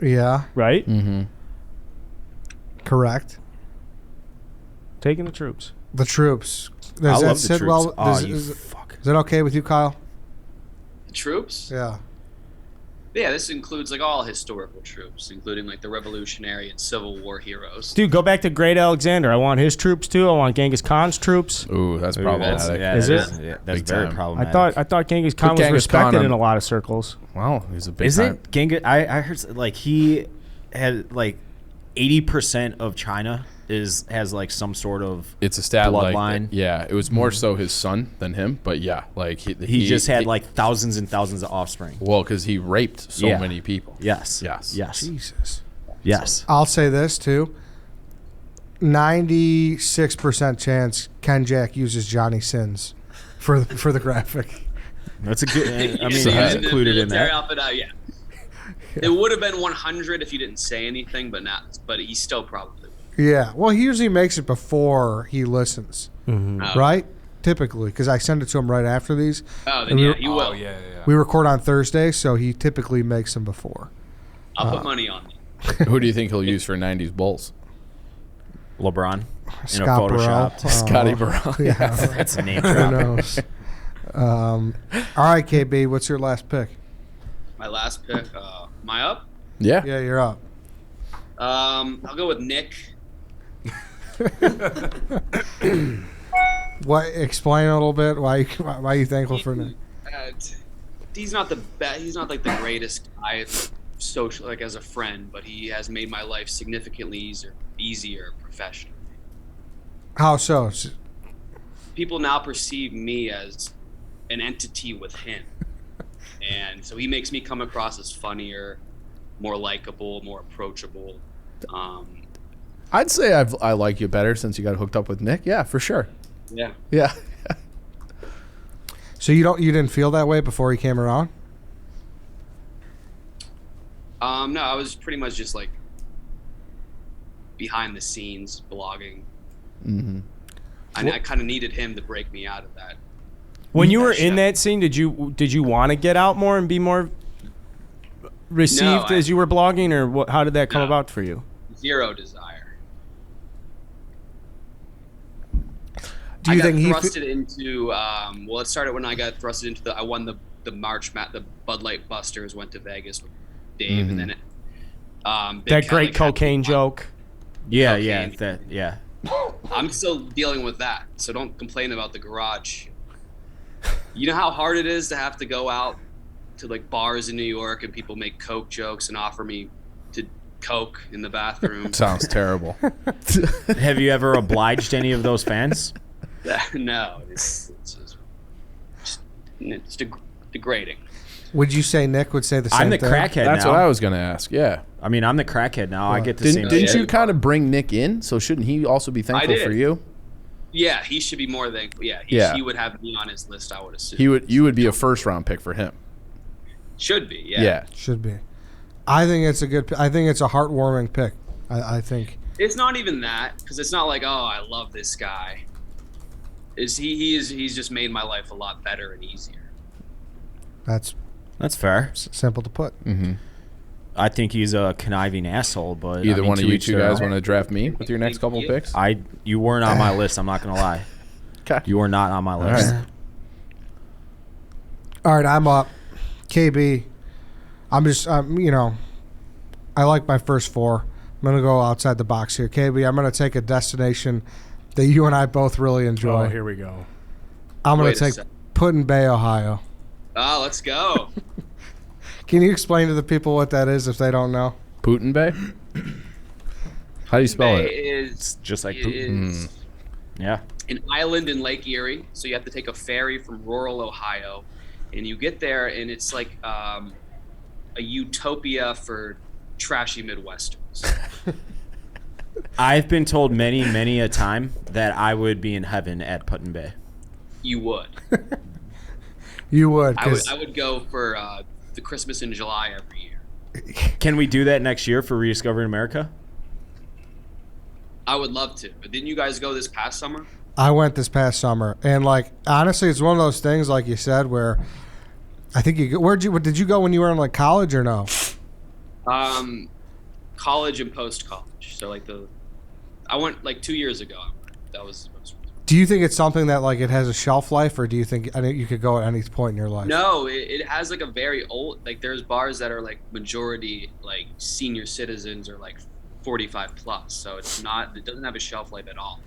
Yeah, right? Mm-hmm. Taking the Troops. the Troops. I Does that love the sit Troops. well? Oh, Is, you is, fuck. is that okay with you, Kyle? The troops? Yeah. Yeah, this includes like all historical troops, including like the Revolutionary and Civil War heroes. Dude, go back to Great Alexander. I want his troops too. I want Genghis Khan's troops. Ooh, that's Ooh, problematic. Is that it? Yeah, that's Big very time. problematic. I thought Genghis Khan Put was Genghis Khan respected on- in a lot of circles. Wow, he's a big Is time. it Genghis? I heard like he had like 80% of China has like some sort of It's a stat like bloodline. yeah, it was more so his son than him, but yeah, like He just had like thousands and thousands of offspring. well, because he raped so Yeah. many people. Yes. Yes. Yes. Jesus. Yes. I'll say this too. 96% chance Ken Jack uses Johnny Sins for the graphic. That's a good. I mean, So he was the included in military that. outfit, yeah. It would have been 100 if you didn't say anything, but he still probably would. Yeah. Well, he usually makes it before he listens, Oh. right? Typically, because I send it to him right after these. Oh, then And yeah, he will. Oh, yeah. We record on Thursday, so he typically makes them before. I'll put money on it. Who do you think he'll use for 90s Bulls? LeBron in a Scott Burrell. Photoshop. Scotty Burrell. Yeah. That's a name Who drop. knows? All right, KB, what's your last pick? My last pick. Am I up? Yeah. Yeah, you're up. I'll go with Nick. What? Explain a little bit why are you thankful for Nick? He's not the best. He's not like the greatest guy, social like as a friend, but he has made my life significantly easier professionally. How so? People now perceive me as an entity with him, and so he makes me come across as funnier, more likable, more approachable. I'd say I like you better since you got hooked up with Nick. Yeah, for sure. Yeah. Yeah. So you didn't feel that way before he came around? No, I was pretty much just like behind the scenes blogging. Mm-hmm. I kind of needed him to break me out of that. When you were That in shit. that scene, did you want to get out more and be more received No, as you were blogging, or what? How did that come No. about for you? Zero desire. Do you think he? got thrusted into? Well, it started when I got thrusted into I won the the Bud Light Busters. Went to Vegas with Dave, and then Big That Kelly great kept cocaine me- joke. Yeah, Cocaine. yeah. I'm still dealing with that, so don't complain about the garage. You know how hard it is to have to go out to like bars in New York and people make coke jokes and offer me to coke in the bathroom. Sounds terrible. Have you ever obliged any of those fans? No, it's degrading. Would you say Nick would say the same I'm the thing? crackhead That's now. what I was gonna ask. Yeah. I mean, I'm the crackhead now. I get the same Didn't shit. you kind of bring Nick in? So shouldn't he also be thankful did. for you? Yeah, he should be more thankful. Yeah, Yeah. he would have me on his list, I would assume. You would be a first round pick for him. Should be, yeah. Yeah. Should be. I think it's a heartwarming pick. I think. It's not even that, because it's not like, oh, I love this guy. He's just made my life a lot better and easier. That's That's fair. simple to put. Mm-hmm. I think he's a conniving asshole, but Either I mean, one of to you each two their guys own. want to draft me with your next couple picks? You weren't on my list. I'm not gonna lie. Okay. You were not on my list. right. All right, I'm up. KB. I'm just I like my first four. I'm gonna go outside the box here. KB, I'm gonna take a destination that you and I both really enjoy. Oh, here we go. I'm gonna Wait a take sec. Put-in Bay, Ohio. Oh, let's go. Can you explain to the people what that is if they don't know? Putin Bay? How do you spell Bay it? is Just like is Yeah. an island in Lake Erie, so you have to take a ferry from rural Ohio, and you get there, and it's like a utopia for trashy Midwesterners. I've been told many, many a time that I would be in heaven at Put-in Bay. You would. You would. I 'cause would go for the Christmas in July every year. Can we do that next year for Rediscovering America? I would love to, but didn't you guys go this past summer? I went this past summer, and like honestly, it's one of those things, like you said, where I think did you go when you were in like college or no? College and post college. So like I went like 2 years ago. That was. Do you think it's something that like it has a shelf life, or do you think you could go at any point in your life? No, it has like a very old, like there's bars that are like majority like senior citizens or like 45 plus. So it doesn't have a shelf life at all.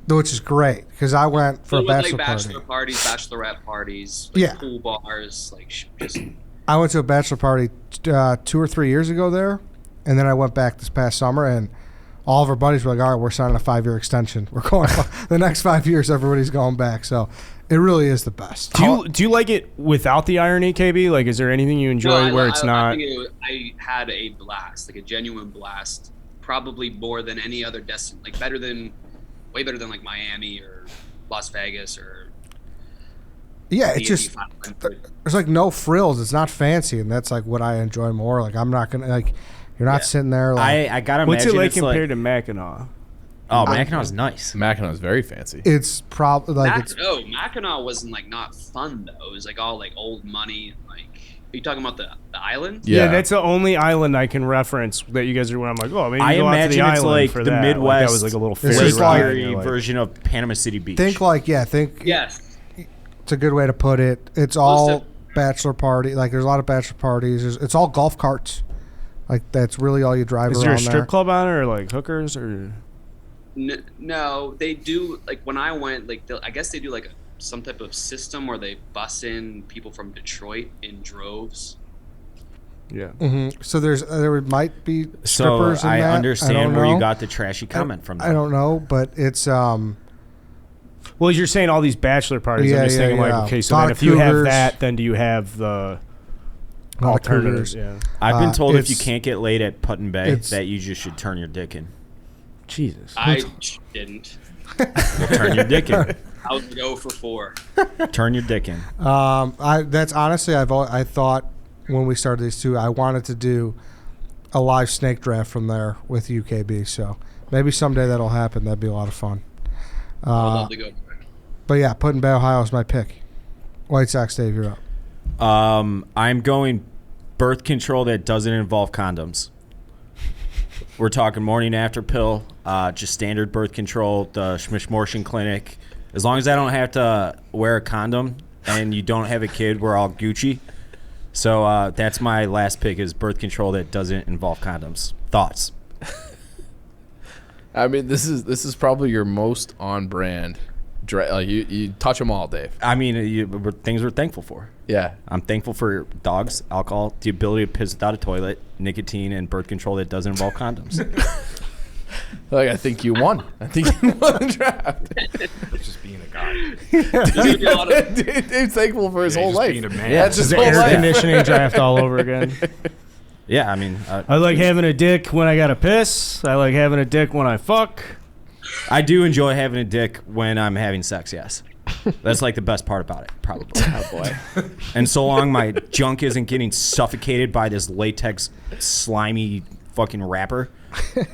Which is great, because I went for a bachelor parties, bachelorette parties, pool bars, like just. I went to a bachelor party 2 or 3 years ago there, and then I went back this past summer, and all of our buddies were like, all right, we're signing a 5-year extension. We're going the next 5 years, everybody's going back. So it really is the best. Do you like it without the irony, KB? Like, is there anything you enjoy where it's not? I had a blast, like a genuine blast, probably more than any other destination, like way better than like Miami or Las Vegas or. Yeah, it's just there's like no frills. It's not fancy, and that's like what I enjoy more. Like I'm not gonna like you're not sitting there. Like, I gotta what's imagine it like compared to Mackinac? Oh, Mackinac's nice. Mackinac's very fancy. It's probably like Mackinac wasn't like not fun though. It was like all like old money. Like, are you talking about the island? Yeah, that's the only island I can reference that you guys are. When I'm like, oh, maybe I go out to imagine the it's island like for the that. Midwest. Like, that was like a little fairy like, version of Panama City Beach. Yes. It's a good way to put it. It's all bachelor party. Like there's a lot of bachelor parties. It's all golf carts. Like that's really all you drive around there. Is there a strip club on it, or like hookers, or? No, they do. Like when I went, like I guess they do like some type of system where they bus in people from Detroit in droves. Yeah. Mm-hmm. So there might be strippers. So in I that. understand I where know. you got the trashy comment from. I don't know, but it's Well, you're saying all these bachelor parties. I'm just thinking like, okay, so then if you have that, then do you have the alternatives? Yeah. I've been told if you can't get laid at Put-in Bay, that you just should turn your dick in. Jesus. I didn't. Well, turn your dick in. I would go for 4. Turn your dick in. That's honestly, I thought when we started these two, I wanted to do a live snake draft from there with UKB. So maybe someday that'll happen. That'd be a lot of fun. I'd love to go. But yeah, Put-in Bay, Ohio is my pick. Whitesoxdave, you're up. I'm going birth control that doesn't involve condoms. We're talking morning after pill, just standard birth control, the Schmishmortion Clinic. As long as I don't have to wear a condom and you don't have a kid, we're all Gucci. So that's my last pick is birth control that doesn't involve condoms. Thoughts? I mean, this is probably your most on brand. Like you touch them all, Dave. I mean, things we're thankful for. Yeah. I'm thankful for dogs, alcohol, the ability to piss without a toilet, nicotine, and birth control that doesn't involve condoms. Like, I think you won. I think you won the draft. It's just being a guy. Dave's thankful for his whole life. Being a man. Yeah, it's just the whole air life. conditioning draft all over again. Yeah, I mean, I like having a dick when I gotta piss. I like having a dick when I fuck. I do enjoy having a dick when I'm having sex, yes. That's like the best part about it, probably. Oh, boy. And so long my junk isn't getting suffocated by this latex slimy fucking wrapper,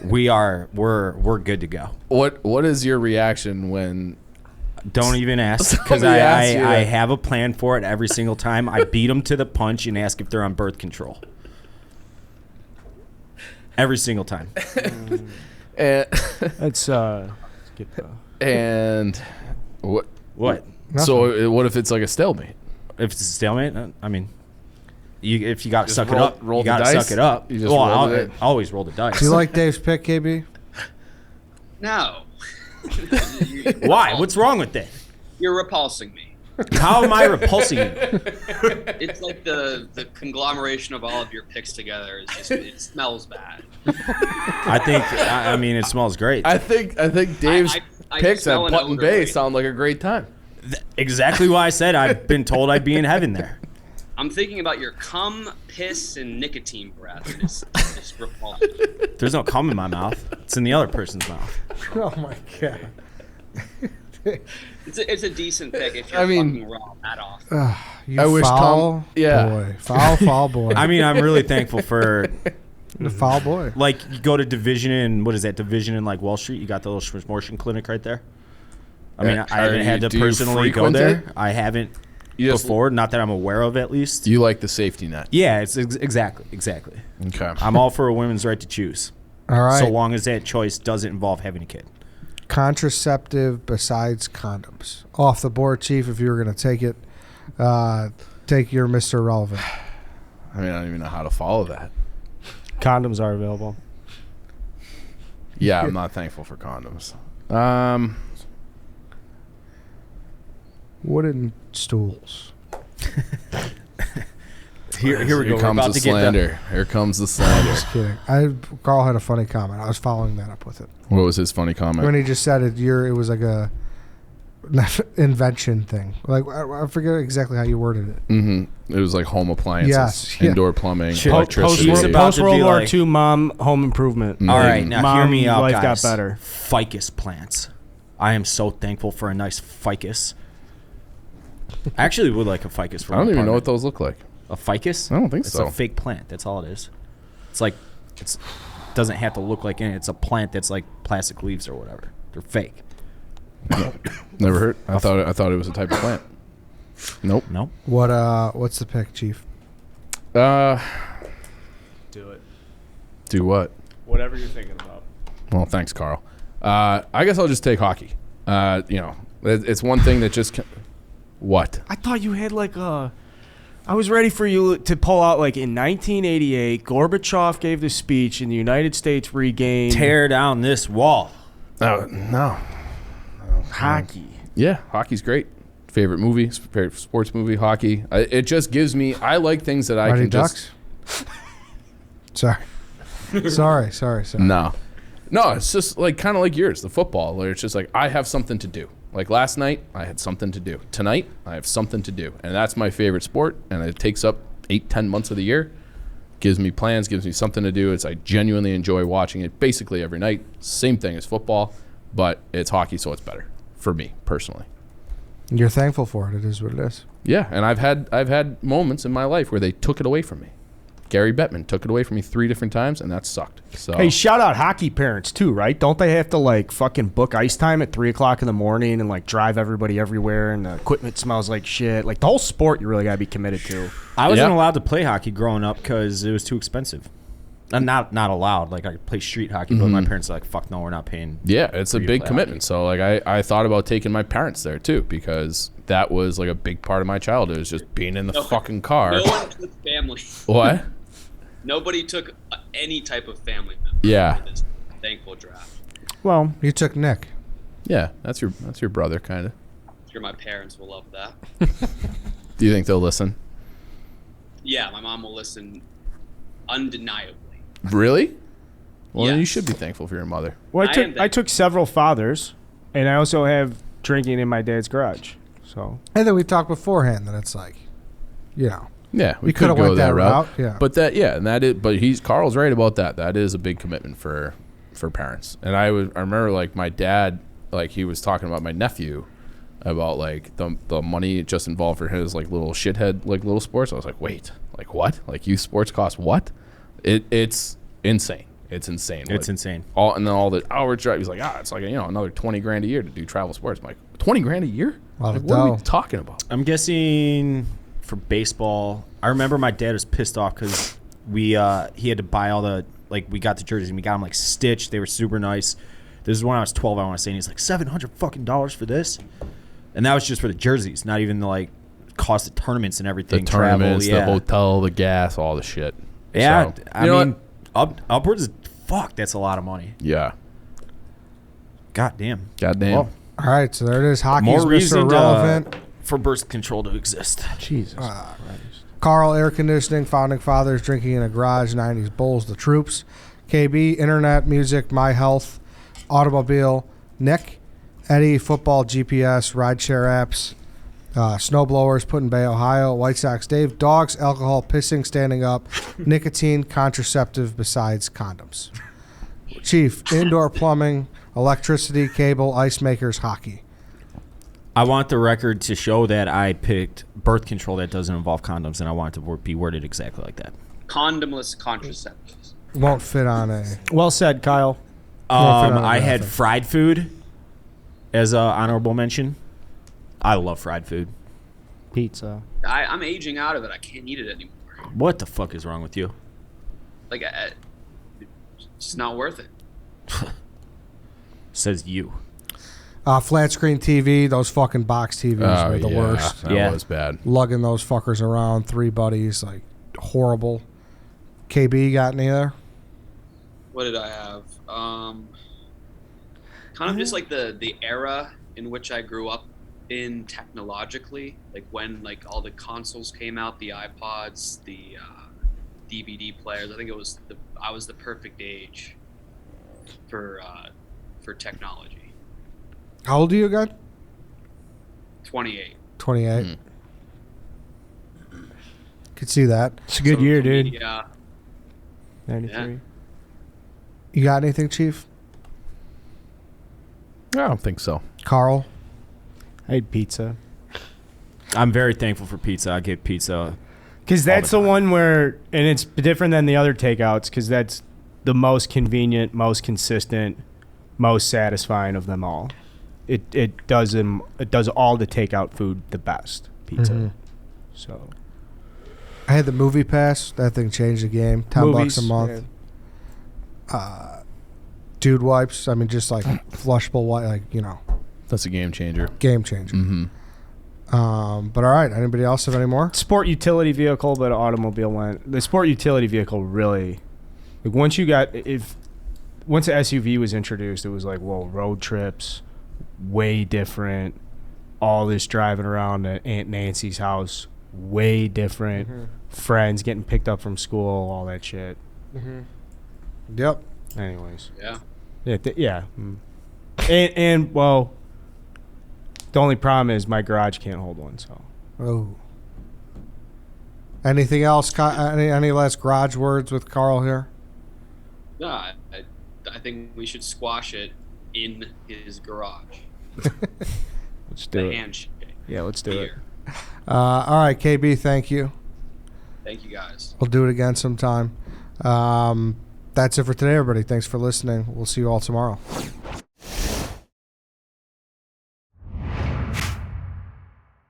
we're good to go. What is your reaction when Don't even ask, because Somebody asks you I that. have a plan for it every single time. I beat them to the punch and ask if they're on birth control. Every single time. and Let's skip the. and what? What? So what if it's like a stalemate? If it's a stalemate, I mean, if you got to Just suck roll- it up, roll you the got to dice? suck it up. You just well, roll it? I'll always roll the dice. Do you like Dave's pick, KB? No. Why? What's wrong with that? You're repulsing me. How am I repulsing you? It's like the conglomeration of all of your picks together. It's just, it smells bad. I mean, it smells great. I think Dave's I picks at smell an Put-in odor Bay right sound like a great time. Exactly why I said I've been told I'd be in heaven there. I'm thinking about your cum, piss, and nicotine breath. And it's repulsive. There's no cum in my mouth. It's in the other person's mouth. Oh my god. It's a decent pick if you're fucking wrong that often. You I wish foul yeah. boy. Foul boy. I mean, I'm really thankful for the foul boy. like you go to Division in what is that Division in like Wall Street? You got the little abortion clinic right there. I mean, I haven't had to do you personally go frequent there. it? I haven't You just- before, not that I'm aware of at least. You like the safety net. Yeah, it's exactly. Okay. I'm all for a woman's right to choose, All right. so long as that choice doesn't involve having a kid. Contraceptive besides condoms. Off the board, Chief, if you were going to take it. Take your Mr. Relevant. I mean, I don't even know how to follow that. Condoms are available. Yeah, I'm not thankful for condoms. Wooden stools. Here we go. We're comes about the to get slander. Here comes the slander. Just kidding. Carl had a funny comment. I was following that up with it. What was his funny comment? When he just said it, it was like a invention thing. Like I forget exactly how you worded it. It was like home appliances, Yes, yeah. indoor plumbing, Shit. electricity. He's about Post to World be War like- II, mom, home improvement. All right, now hear Mom, me out, life guys. got better. Ficus plants. I am so thankful for a nice ficus. I actually would like a ficus for I don't my even know what apartment. those look like. A ficus? I don't think it's so. a fake plant. That's all it is. It's like it's doesn't have to look like it. It's a plant that's like plastic leaves or whatever. They're fake. Never heard. I thought it was a type of plant. Nope. No. What's the pick, Chief? Do it. Do what? Whatever you're thinking about. Well, thanks, Carl. I guess I'll just take hockey. It's one thing that just. What? I thought you had like a. I was ready for you to pull out like in 1988, Gorbachev gave the speech and the United States regained Tear down this wall. No. hockey. Yeah, hockey's great. Favorite movie, favorite sports movie, hockey. It just gives me. I like things that I Mighty can Ducks? Sorry. sorry. No, it's just like kind of like yours, the football, where it's just like I have something to do. Like last night, I had something to do. Tonight, I have something to do, and that's my favorite sport. And it takes up 8-10 months of the year. Gives me plans, gives me something to do. I genuinely enjoy watching it basically every night. Same thing as football, but it's hockey, so it's better for me personally. You're thankful for it. It is what it is. Yeah, and I've had moments in my life where they took it away from me. Gary Bettman took it away from me 3 different times, and that sucked. So Hey, shout out hockey parents too, right? Don't they have to like fucking book ice time at 3:00 in the morning and like drive everybody everywhere and the equipment smells like shit? Like the whole sport, you really gotta be committed to. I wasn't Yeah. allowed to play hockey growing up because it was too expensive. Not allowed. Like I could play street hockey, but my parents are like, "Fuck no, we're not paying." yeah, it's a you to big play commitment. So like I thought about taking my parents there too, because that was like a big part of my childhood, is just being in the fucking car. No one took family. What? Nobody took any type of family member. Yeah. For this thankful draft. Well, You took Nick. Yeah, that's your brother kind of. I'm sure my parents will love that. Do you think they'll listen? Yeah, my mom will listen undeniably. Really? Well, then you Yes. should be thankful for your mother. well, I am I thankful. took several fathers, and I also have drinking in my dad's garage. So And then we talked beforehand that it's like, Yeah, we We could coulda go went that that route. route, yeah. But Carl's right about that. That is a big commitment for parents. And I remember like my dad, like he was talking about my nephew about like the money just involved for his like little shithead like little sports. I was like, wait, like what? Like youth sports cost what? It's insane. It's insane. It's Like, insane. and then all the hour drive. He's like, it's like another $20,000 a year to do travel sports. I'm like, $20,000 a year? Lot Like, of what are we dough. talking about? I'm guessing for baseball. I remember my dad was pissed off because he had to buy all the we got the jerseys and we got them like stitched. They were super nice. This is when I was 12. I want to say, and he's like $700 fucking for this, and that was just for the jerseys, not even the like cost of tournaments and The everything. tournaments, travel, the hotel, the gas, all the shit. yeah. So, I you know mean, upwards. Fuck, that's a lot of money. Yeah. God damn. Goddamn. Well, all right, so there it is. Hockey's more Mr. reason Relevant. for birth control to exist. Jesus. Carl, air conditioning, founding fathers, drinking in a garage, 90s Bulls, the troops. KB, internet, music, my health, automobile. Nick, Eddie, football, GPS, rideshare apps, snowblowers, Put in Bay, Ohio. Whitesoxdave, dogs, alcohol, pissing, standing up, nicotine, contraceptive besides condoms. Chief, indoor plumbing, electricity, cable, ice makers, hockey. I want the record to show that I picked birth control that doesn't involve condoms, and I want it to be worded exactly like that. Condomless contraceptives. Won't fit on a. Well said, Kyle. I had fried food as an honorable mention. I love fried food. Pizza. I'm aging out of it. I can't eat it anymore. What the fuck is wrong with you? Like, it's just not worth it. Says you. Flat screen TV, those fucking box TVs were the worst. That was bad. Lugging those fuckers around, 3 buddies, like horrible. KB, got any there? What did I have? Kind of just like the era in which I grew up in technologically, like when like all the consoles came out, the iPods, the DVD players. I think I was the perfect age for technology. How old are you again? 28. 28. Could see that. It's a good year, dude. Yeah. 93. Yeah. You got anything, Chief? I don't think so. Carl? I had pizza. I'm very thankful for pizza. I get pizza. Because that's the time. one where, and it's different than the other takeouts, because that's the most convenient, most consistent, most satisfying of them all. It does all the takeout food the best. Pizza. Mm-hmm. So I had the movie pass. That thing changed the game. $10 movies, a month. yeah. Dude wipes. I mean, just like flushable wipe, like, you know, That's a game changer. game changer. Mm-hmm. But all right. Anybody else have any more? Sport utility vehicle, but automobile went. The sport utility vehicle really, like once the SUV was introduced, it was like, whoa, road trips, way different. All this driving around at Aunt Nancy's house, way different. Mm-hmm. Friends getting picked up from school, all that shit. Yep. Anyways, Yeah. yeah. And well, the only problem is my garage can't hold one. So Oh. Anything else? Any last garage words with Carl here? No, I think we should squash it in his garage. let's do The it. handshake. Yeah, let's do it. Here. All right, KB, thank you. Thank you, guys. We'll do it again sometime. That's it for today, everybody. Thanks for listening. We'll see you all tomorrow.